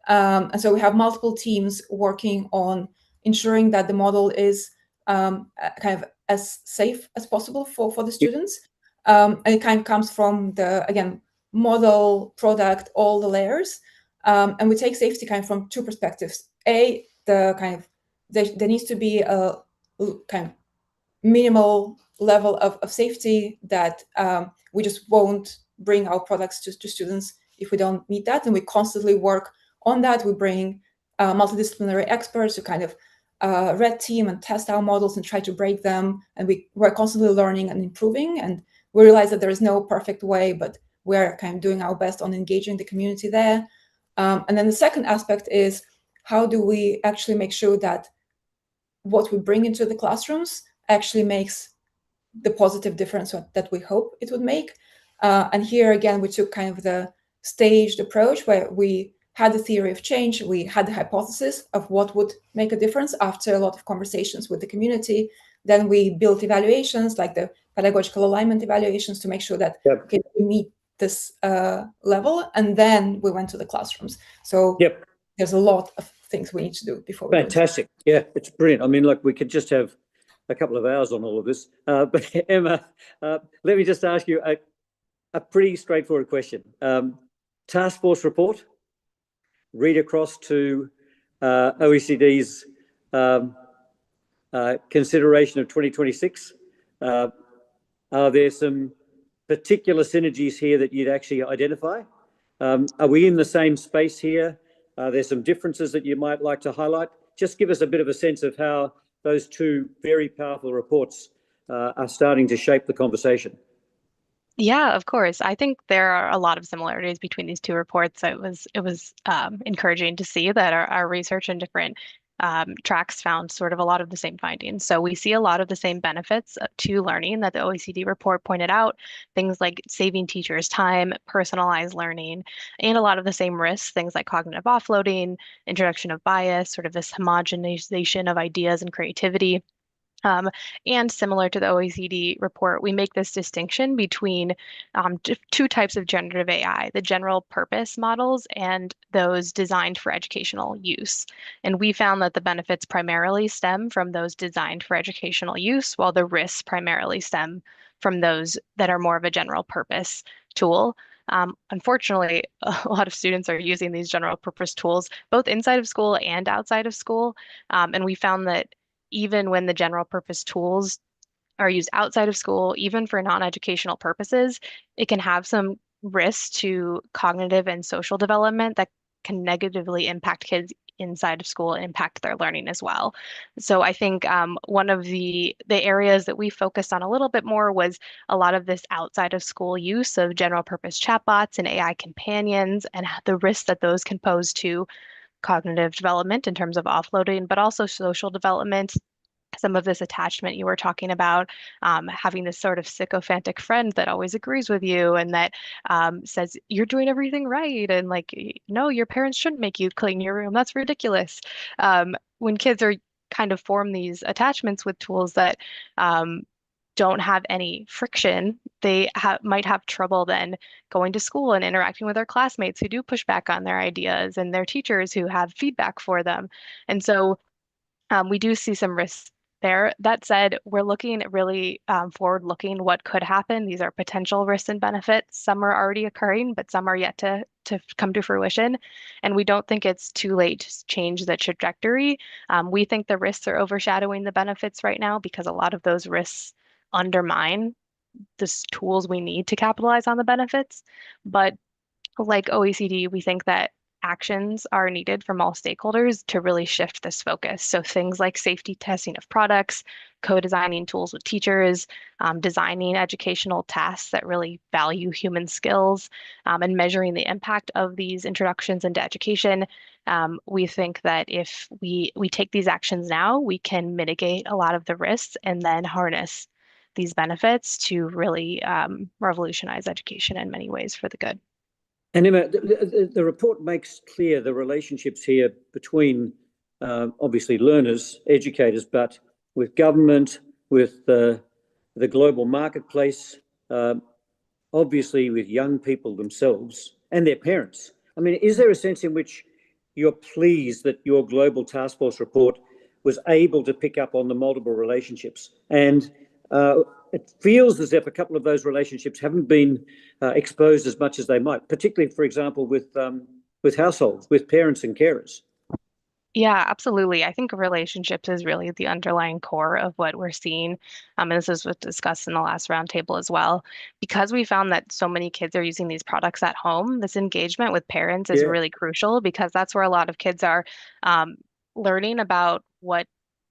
And so we have multiple teams working on ensuring that the model is as safe as possible for the students. And it comes from the, again, model, product, all the layers. And we take safety from two perspectives. A, there needs to be a minimal level of safety that we just won't bring our products to students if we don't meet that. And we constantly work on that. We bring multidisciplinary experts who red team and test our models and try to break them. And we're constantly learning and improving. And we realize that there is no perfect way, but we're doing our best on engaging the community there. And then the second aspect is, how do we actually make sure that what we bring into the classrooms actually makes the positive difference that we hope it would make? And here again, we took the staged approach where we had the theory of change, we had the hypothesis of what would make a difference after a lot of conversations with the community. Then we built evaluations like the pedagogical alignment evaluations to make sure that we meet this level. And then we went to the classrooms. So there's a lot of things we need to do before we Fantastic. Yeah, it's brilliant. I mean, we could just have a couple of hours on all of this. But Emma, let me just ask you, a pretty straightforward question. Task force report, read across to OECD's consideration of 2026. Are there some particular synergies here that you'd actually identify? Are we in the same space here? Are there some differences that you might like to highlight? Just give us a bit of a sense of how those two very powerful reports are starting to shape the conversation. Yeah, of course. I think there are a lot of similarities between these two reports. It was encouraging to see that our research in different tracks found sort of a lot of the same findings. So we see a lot of the same benefits to learning that the OECD report pointed out, things like saving teachers time, personalized learning, and a lot of the same risks, things like cognitive offloading, introduction of bias, sort of this homogenization of ideas and creativity. And similar to the OECD report, we make this distinction between two types of generative AI, the general purpose models and those designed for educational use. And we found that the benefits primarily stem from those designed for educational use, while the risks primarily stem from those that are more of a general purpose tool. Unfortunately, a lot of students are using these general purpose tools both inside of school and outside of school. And we found that even when the general purpose tools are used outside of school, even for non-educational purposes, it can have some risks to cognitive and social development that can negatively impact kids inside of school and impact their learning as well. So I think one of the areas that we focused on a little bit more was a lot of this outside of school use of general purpose chatbots and AI companions and the risks that those can pose to cognitive development in terms of offloading, but also social development. Some of this attachment you were talking about, having this sort of sycophantic friend that always agrees with you and that says you're doing everything right. And like, no, your parents shouldn't make you clean your room. That's ridiculous. When kids are kind of form these attachments with tools that don't have any friction, they might have trouble then going to school and interacting with their classmates who do push back on their ideas and their teachers who have feedback for them. And so we do see some risks there. That said, we're looking really forward-looking what could happen. These are potential risks and benefits. Some are already occurring, but some are yet to come to fruition. And we don't think it's too late to change the trajectory. We think the risks are overshadowing the benefits right now because a lot of those risks undermine the tools we need to capitalize on the benefits. But like OECD, we think that actions are needed from all stakeholders to really shift this focus. So things like safety testing of products, co-designing tools with teachers, designing educational tasks that really value human skills, and measuring the impact of these introductions into education. We think that if we take these actions now, we can mitigate a lot of the risks and then harness these benefits to really revolutionize education in many ways for the good. And Emma, the report makes clear the relationships here between obviously learners, educators, but with government, with the global marketplace, obviously with young people themselves and their parents. I mean, is there a sense in which you're pleased that your global task force report was able to pick up on the multiple relationships? And it feels as if a couple of those relationships haven't been exposed as much as they might, particularly, for example, with households, with parents and carers. Yeah, absolutely. I think relationships is really the underlying core of what we're seeing. And this is what's discussed in the last roundtable as well. Because we found that so many kids are using these products at home, this engagement with parents is really crucial because that's where a lot of kids are learning about what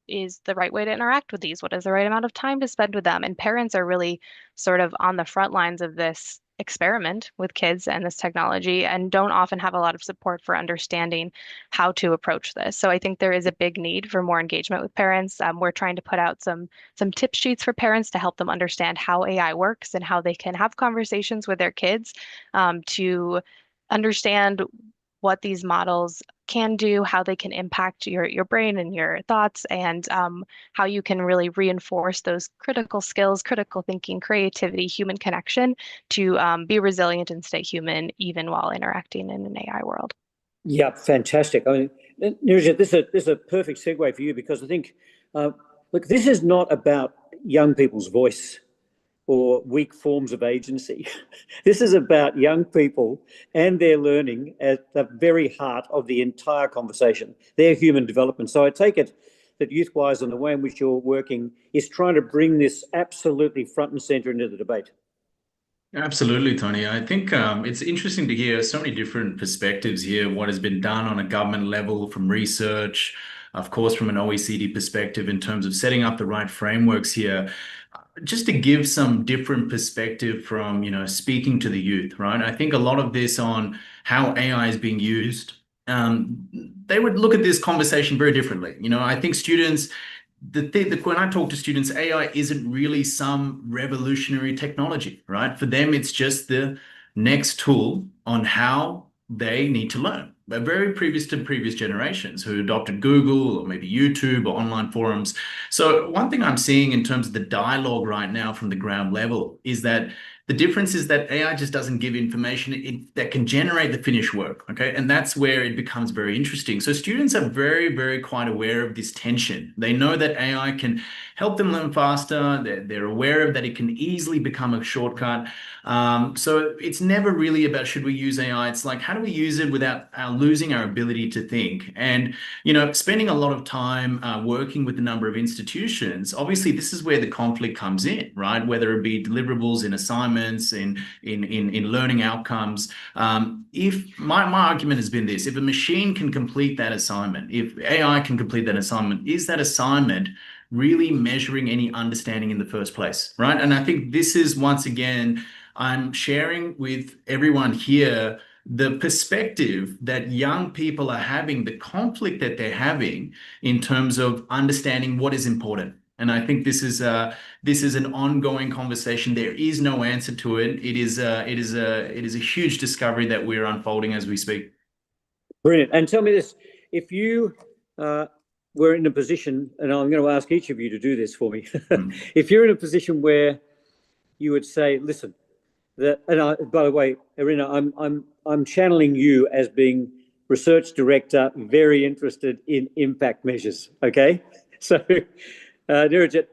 is the right way to interact with these, what is the right amount of time to spend with them. And parents are really sort of on the front lines of this experiment with kids and this technology and don't often have a lot of support for understanding how to approach this. So I think there is a big need for more engagement with parents. We're trying to put out some tip sheets for parents to help them understand how AI works and how they can have conversations with their kids to understand what these models can do, how they can impact your brain and your thoughts, and how you can really reinforce those critical skills, critical thinking, creativity, human connection to be resilient and stay human even while interacting in an AI world. Yeah, fantastic. I mean, Nirja, this is a perfect segue for you because I think, look, this is not about young people's voice. or weak forms of agency. This is about young people and their learning at the very heart of the entire conversation, their human development. So I take it that YouthWise and the way in which you're working is trying to bring this absolutely front and center into the debate. Absolutely, Tony. I think it's interesting to hear so many different perspectives here, what has been done on a government level from research, of course, from an OECD perspective in terms of setting up the right frameworks here. Just to give some different perspective from, speaking to the youth, right? I think a lot of this on how AI is being used, they would look at this conversation very differently. I think students, when I talk to students, AI isn't really some revolutionary technology, right? For them, it's just the next tool on how they need to learn. But very previous to previous generations who adopted Google or maybe YouTube or online forums. So one thing I'm seeing in terms of the dialogue right now from the ground level is that the difference is that AI just doesn't give information that can generate the finished work, okay? And that's where it becomes very interesting. So students are very, very quite aware of this tension. They know that AI can help them learn faster. They're aware of that it can easily become a shortcut. So it's never really about should we use AI? It's like, how do we use it without losing our ability to think? And, spending a lot of time working with a number of institutions, obviously this is where the conflict comes in, right? Whether it be deliverables in assignments, in learning outcomes. If my argument has been this, if a machine can complete that assignment, if AI can complete that assignment, is that assignment really measuring any understanding in the first place, right? And I think this is, once again, I'm sharing with everyone here the perspective that young people are having, the conflict that they're having in terms of understanding what is important. And I think this is an ongoing conversation. There is no answer to it. It is a huge discovery that we're unfolding as we speak. Brilliant. And tell me this: if you were in a position, and I'm going to ask each of you to do this for me, if you're in a position where you would say, "Listen," by the way, Irina, I'm channeling you as being research director, very interested in impact measures. Okay, so. Nirajit,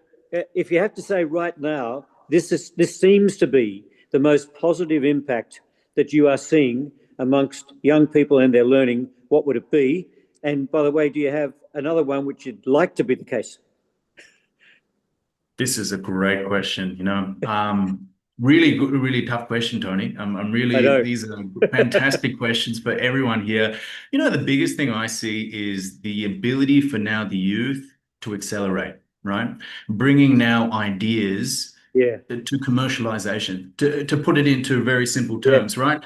if you have to say right now, this seems to be the most positive impact that you are seeing amongst young people and their learning, what would it be? And by the way, do you have another one which you'd like to be the case? This is a great question. Really good, really tough question, Tony. These are fantastic questions for everyone here. The biggest thing I see is the ability for now the youth to accelerate. Right? Bringing now ideas to commercialization, to put it into very simple terms, right?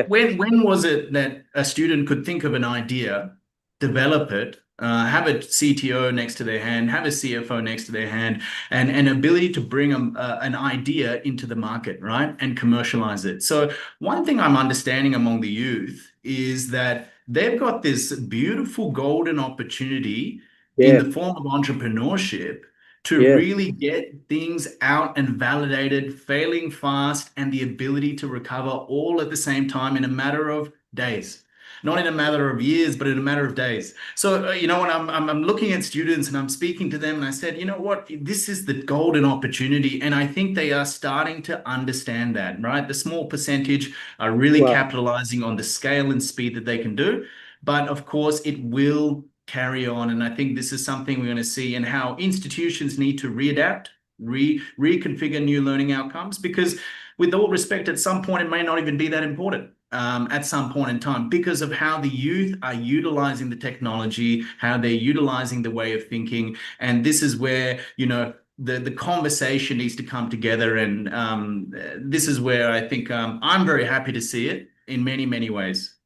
When was it that a student could think of an idea, develop it, have a CTO next to their hand, have a CFO next to their hand, and an ability to bring an idea into the market, right? And commercialize it. So one thing I'm understanding among the youth is that they've got this beautiful golden opportunity in the form of entrepreneurship to really get things out and validated, failing fast, and the ability to recover all at the same time in a matter of days. Not in a matter of years, but in a matter of days. So, when I'm looking at students and I'm speaking to them and I said, you know what, this is the golden opportunity. And I think they are starting to understand that, right? The small percentage are really capitalizing on the scale and speed that they can do. But of course, it will carry on. And I think this is something we're going to see in how institutions need to readapt, reconfigure new learning outcomes, because with all respect, at some point, it may not even be that important at some point in time because of how the youth are utilizing the technology, how they're utilizing the way of thinking. And this is where, the conversation needs to come together. And this is where I think I'm very happy to see it in many, many ways.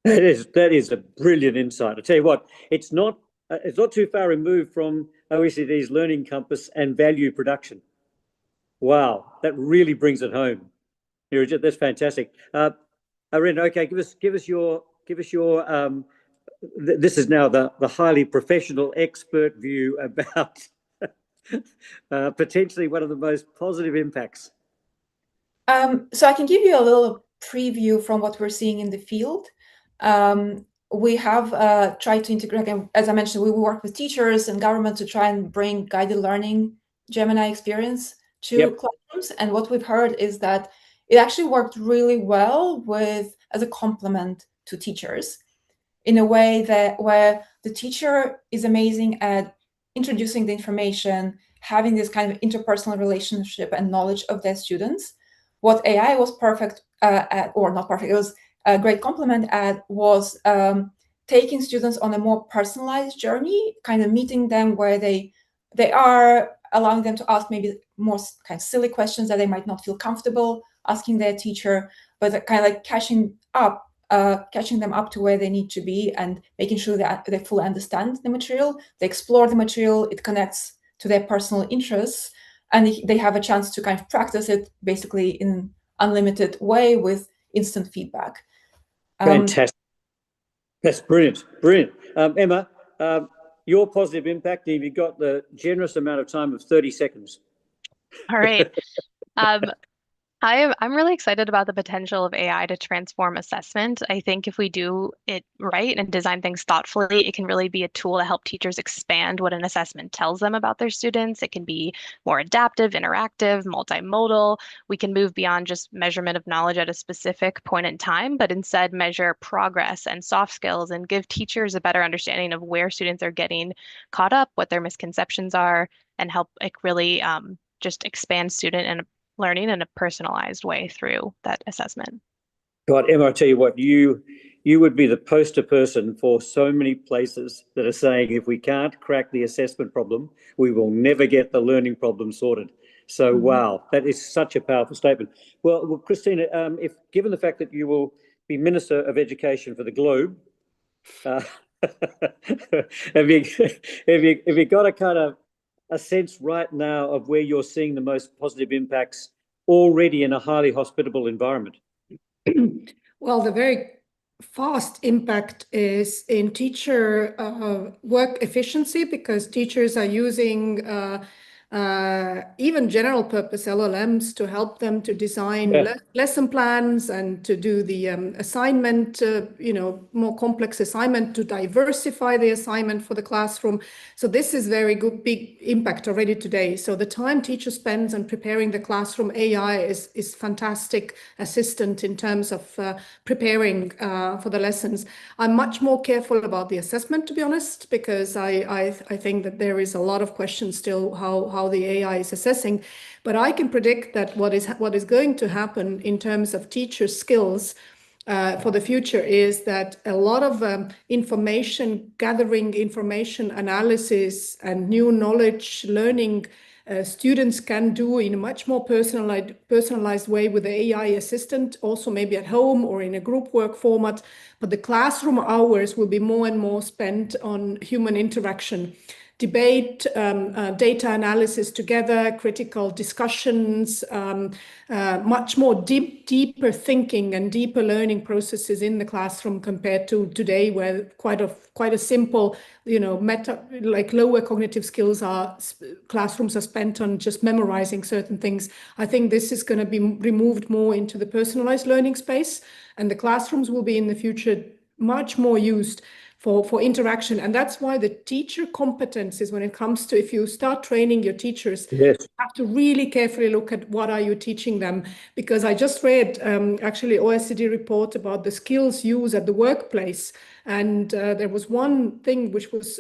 That is a brilliant insight. I tell you what, it's not too far removed from OECD's Learning Compass and value production. Wow, that really brings it home. That's fantastic. Irina, okay, give us your. This is now the highly professional expert view about potentially one of the most positive impacts. So I can give you a little preview from what we're seeing in the field. We have tried to integrate, as I mentioned, we work with teachers and government to try and bring guided learning Gemini experience to classrooms. And what we've heard is that it actually worked really well as a complement to teachers, in a way that where the teacher is amazing at introducing the information, having this kind of interpersonal relationship and knowledge of their students. What AI was perfect at, or not perfect, it was a great complement at, was taking students on a more personalized journey, kind of meeting them where they are, allowing them to ask maybe more kind of silly questions that they might not feel comfortable asking their teacher, but kind of like catching them up to where they need to be and making sure that they fully understand the material, they explore the material, it connects to their personal interests, and they have a chance to kind of practice it basically in an unlimited way with instant feedback. Fantastic. That's brilliant. Brilliant. Emma, your positive impact, you've got the generous amount of time of 30 seconds. All right. I'm really excited about the potential of AI to transform assessment. I think if we do it right and design things thoughtfully, it can really be a tool to help teachers expand what an assessment tells them about their students. It can be more adaptive, interactive, multimodal. We can move beyond just measurement of knowledge at a specific point in time, but instead measure progress and soft skills and give teachers a better understanding of where students are getting caught up, what their misconceptions are, and help really just expand student and learning in a personalized way through that assessment. God, Emma, I tell you what, you would be the poster person for so many places that are saying if we can't crack the assessment problem, we will never get the learning problem sorted. So, wow, that is such a powerful statement. Well, Christina, if given the fact that you will be Minister of Education for the globe, have you got a kind of a sense right now of where you're seeing the most positive impacts already in a highly hospitable environment? Well, the very fast impact is in teacher work efficiency, because teachers are using even general purpose LLMs to help them to design lesson plans and to do the assignment, more complex assignment, to diversify the assignment for the classroom. So this is very good, big impact already today. So the time teacher spends on preparing the classroom, AI is fantastic assistant in terms of preparing for the lessons. I'm much more careful about the assessment, to be honest, because I think that there is a lot of questions still how the AI is assessing. But I can predict that what is going to happen in terms of teacher skills for the future is that a lot of information gathering, information analysis, and new knowledge learning students can do in a much more personalized way with the AI assistant, also maybe at home or in a group work format. But the classroom hours will be more and more spent on human interaction, debate, data analysis together, critical discussions, much more deeper thinking and deeper learning processes in the classroom compared to today, where quite a simple, like lower cognitive skills classrooms are spent on just memorizing certain things. I think this is going to be removed more into the personalized learning space, and the classrooms will be in the future much more used for interaction. And that's why the teacher competencies, when it comes to, if you start training your teachers, you have to really carefully look at what are you teaching them. Because I just read actually OECD report about the skills used at the workplace. And there was one thing which was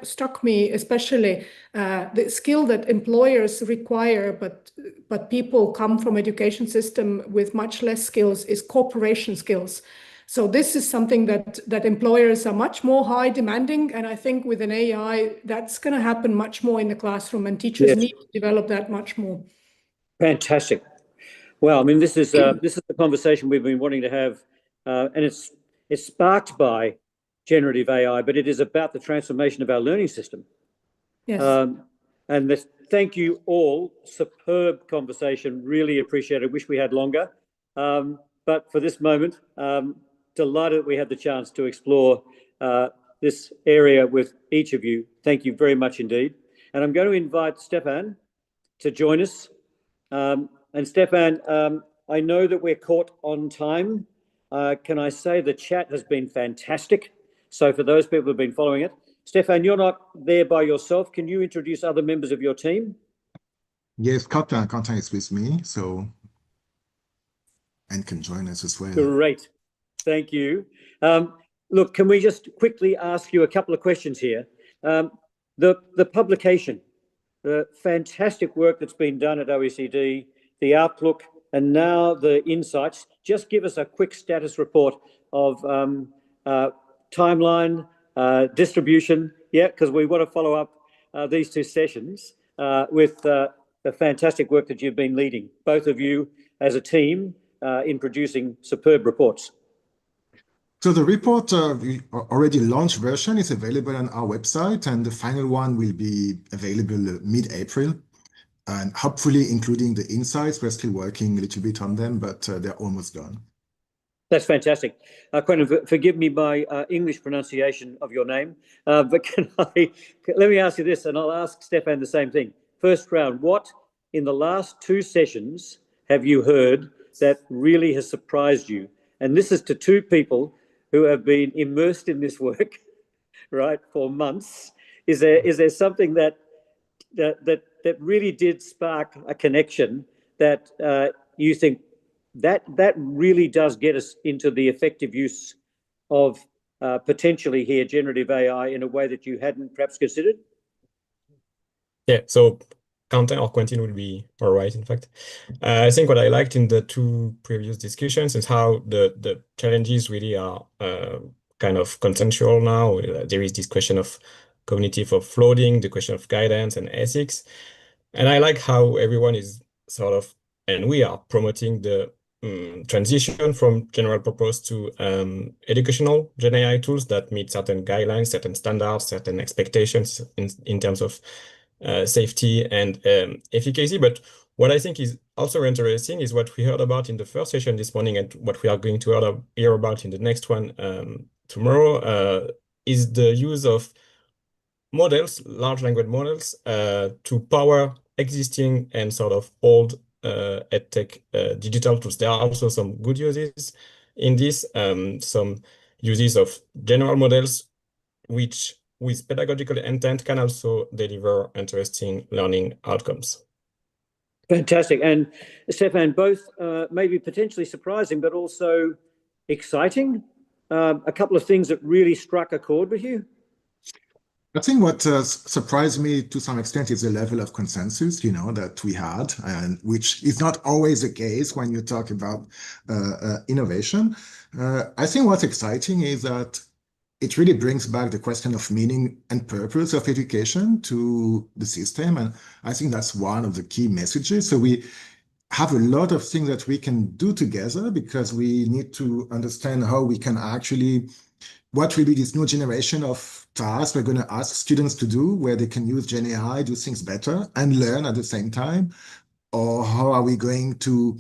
struck me especially, the skill that employers require, but people come from education system with much less skills, is cooperation skills. So this is something that employers are much more high demanding. And I think with an AI, that's going to happen much more in the classroom, and teachers need to develop that much more. Fantastic. Well, I mean, this is the conversation we've been wanting to have, and it's sparked by generative AI, but it is about the transformation of our learning system. Yes. And thank you all. Superb conversation. Really appreciate it. Wish we had longer. But for this moment, delighted that we had the chance to explore this area with each of you. Thank you very much indeed. And I'm going to invite Stefan to join us. And Stefan, I know that we're caught on time. Can I say the chat has been fantastic? So for those people who've been following it, Stefan, you're not there by yourself. Can you introduce other members of your team? Yes, Quentin is with me, so and can join us as well. Great. Thank you. Look, can we just quickly ask you a couple of questions here? The publication, the fantastic work that's been done at OECD, the Outlook, and now the Insights. Just give us a quick status report of timeline, distribution, yeah, because we want to follow up these two sessions with the fantastic work that you've been leading, both of you as a team in producing superb reports. So the report, the already launched version is available on our website, and the final one will be available mid-April. And hopefully including the insights. We're still working a little bit on them, but they're almost done. That's fantastic. Quentin, forgive me my English pronunciation of your name, but let me ask you this, and I'll ask Stefan the same thing. First round, what in the last two sessions have you heard that really has surprised you? And this is to two people who have been immersed in this work, right, for months. Is there something that really did spark a connection that you think that really does get us into the effective use of potentially here generative AI in a way that you hadn't perhaps considered? Yeah, so Quentin or Quentin will be all right, in fact. I think what I liked in the two previous discussions is how the challenges really are kind of consensual now. There is this question of cognitive offloading, the question of guidance and ethics. And I like how everyone is sort of, and we are promoting the transition from general purpose to educational GenAI tools that meet certain guidelines, certain standards, certain expectations in terms of safety and efficacy. But what I think is also interesting is what we heard about in the first session this morning and what we are going to hear about in the next one tomorrow is the use of models, large language models, to power existing and sort of old EdTech digital tools. There are also some good uses in this, some uses of general models, which with pedagogical intent can also deliver interesting learning outcomes. Fantastic. And Stefan, both maybe potentially surprising, but also exciting. A couple of things that really struck a chord with you. I think what surprised me to some extent is the level of consensus, that we had, and which is not always the case when you talk about innovation. I think what's exciting is that it really brings back the question of meaning and purpose of education to the system. And I think that's one of the key messages. So we have a lot of things that we can do together because we need to understand how we can actually, what will be this new generation of tasks we're going to ask students to do, where they can use GenAI, do things better and learn at the same time? Or how are we going to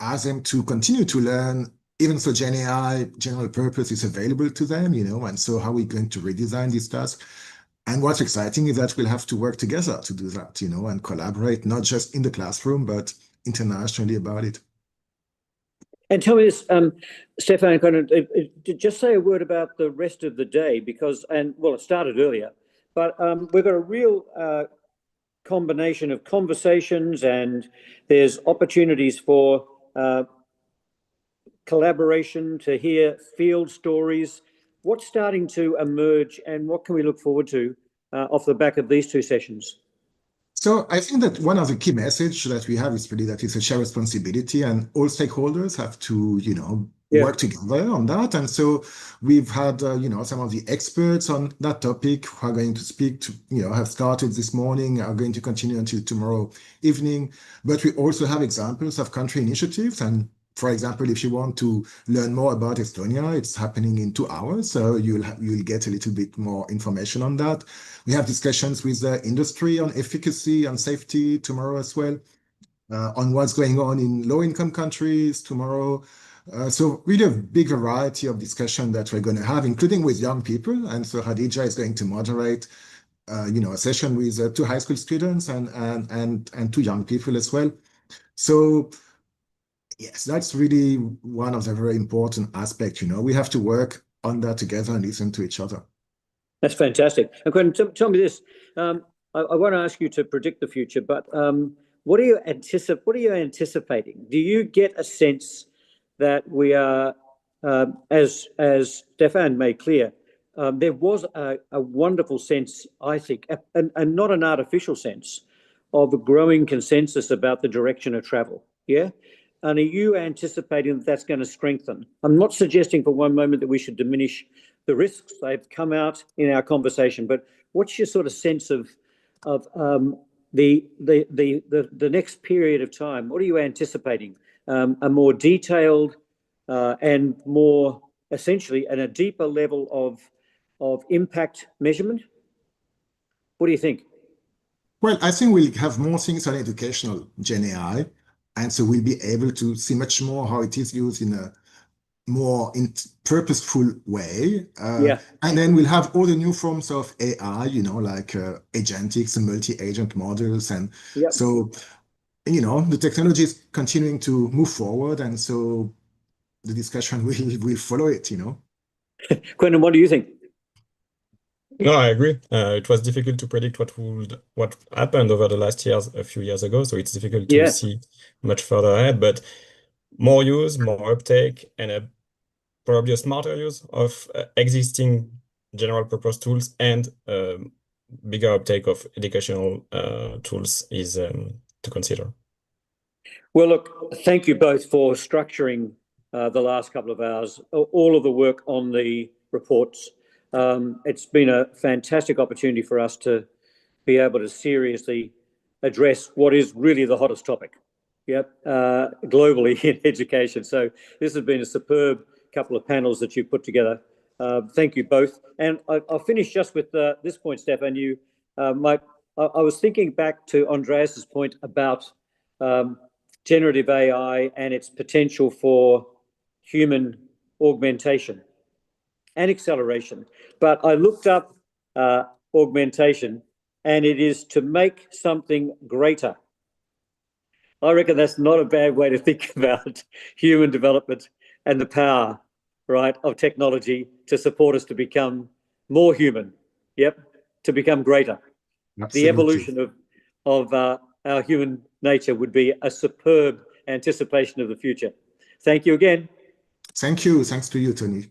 ask them to continue to learn, even so GenAI, general purpose, is available to them, and so how are we going to redesign these tasks? And what's exciting is that we'll have to work together to do that, and collaborate, not just in the classroom, but internationally about it. And tell me this, Stefan, just say a word about the rest of the day because, it started earlier, but we've got a real combination of conversations and there's opportunities for collaboration, to hear field stories. What's starting to emerge and what can we look forward to off the back of these two sessions? So I think that one of the key messages that we have is really that it's a shared responsibility and all stakeholders have to, work together on that. And so we've had, some of the experts on that topic who are going to speak to, have started this morning, are going to continue until tomorrow evening. But we also have examples of country initiatives. And for example, if you want to learn more about Estonia, it's happening in 2 hours. So you'll get a little bit more information on that. We have discussions with the industry on efficacy and safety tomorrow as well, on what's going on in low-income countries tomorrow. So really a big variety of discussion that we're going to have, including with young people. And so Khadija is going to moderate, a session with 2 high school students and 2 young people as well. So yes, that's really one of the very important aspects. We have to work on that together and listen to each other. That's fantastic. And Quentin, tell me this. I won't ask you to predict the future, but what are you anticipating? Do you get a sense that we are, as Stefan made clear, there was a wonderful sense, I think, and not an artificial sense, of a growing consensus about the direction of travel, yeah? And are you anticipating that that's going to strengthen? I'm not suggesting for one moment that we should diminish the risks. They've come out in our conversation, but what's your sort of sense of the next period of time? What are you anticipating? A more detailed and more essentially and a deeper level of impact measurement? What do you think? Well, I think we'll have more things on educational GenAI, and so we'll be able to see much more how it is used in a more purposeful way. Yeah. And then we'll have all the new forms of AI, like agentics and multi-agent models. And Yep. so, the technology is continuing to move forward, and so the discussion will follow it. Quentin, what do you think? No, I agree. It was difficult to predict what happened over the last years, a few years ago. So it's difficult to Yeah. see much further ahead. But more use, more uptake, and probably a smarter use of existing general purpose tools and bigger uptake of educational tools is to consider. Well, look, thank you both for structuring the last couple of hours, all of the work on the reports. It's been a fantastic opportunity for us to be able to seriously address what is really the hottest topic, globally in education. So this has been a superb couple of panels that you put together. Thank you both. And I'll finish just with this point, Stefan. I was thinking back to Andreas's point about generative AI and its potential for human augmentation and acceleration. But I looked up augmentation, and it is to make something greater. I reckon that's not a bad way to think about human development and the power, right, of technology to support us to become more human, to become greater. Absolutely. The evolution of our human nature would be a superb anticipation of the future. Thank you again. Thank you. Thanks to you, Tony.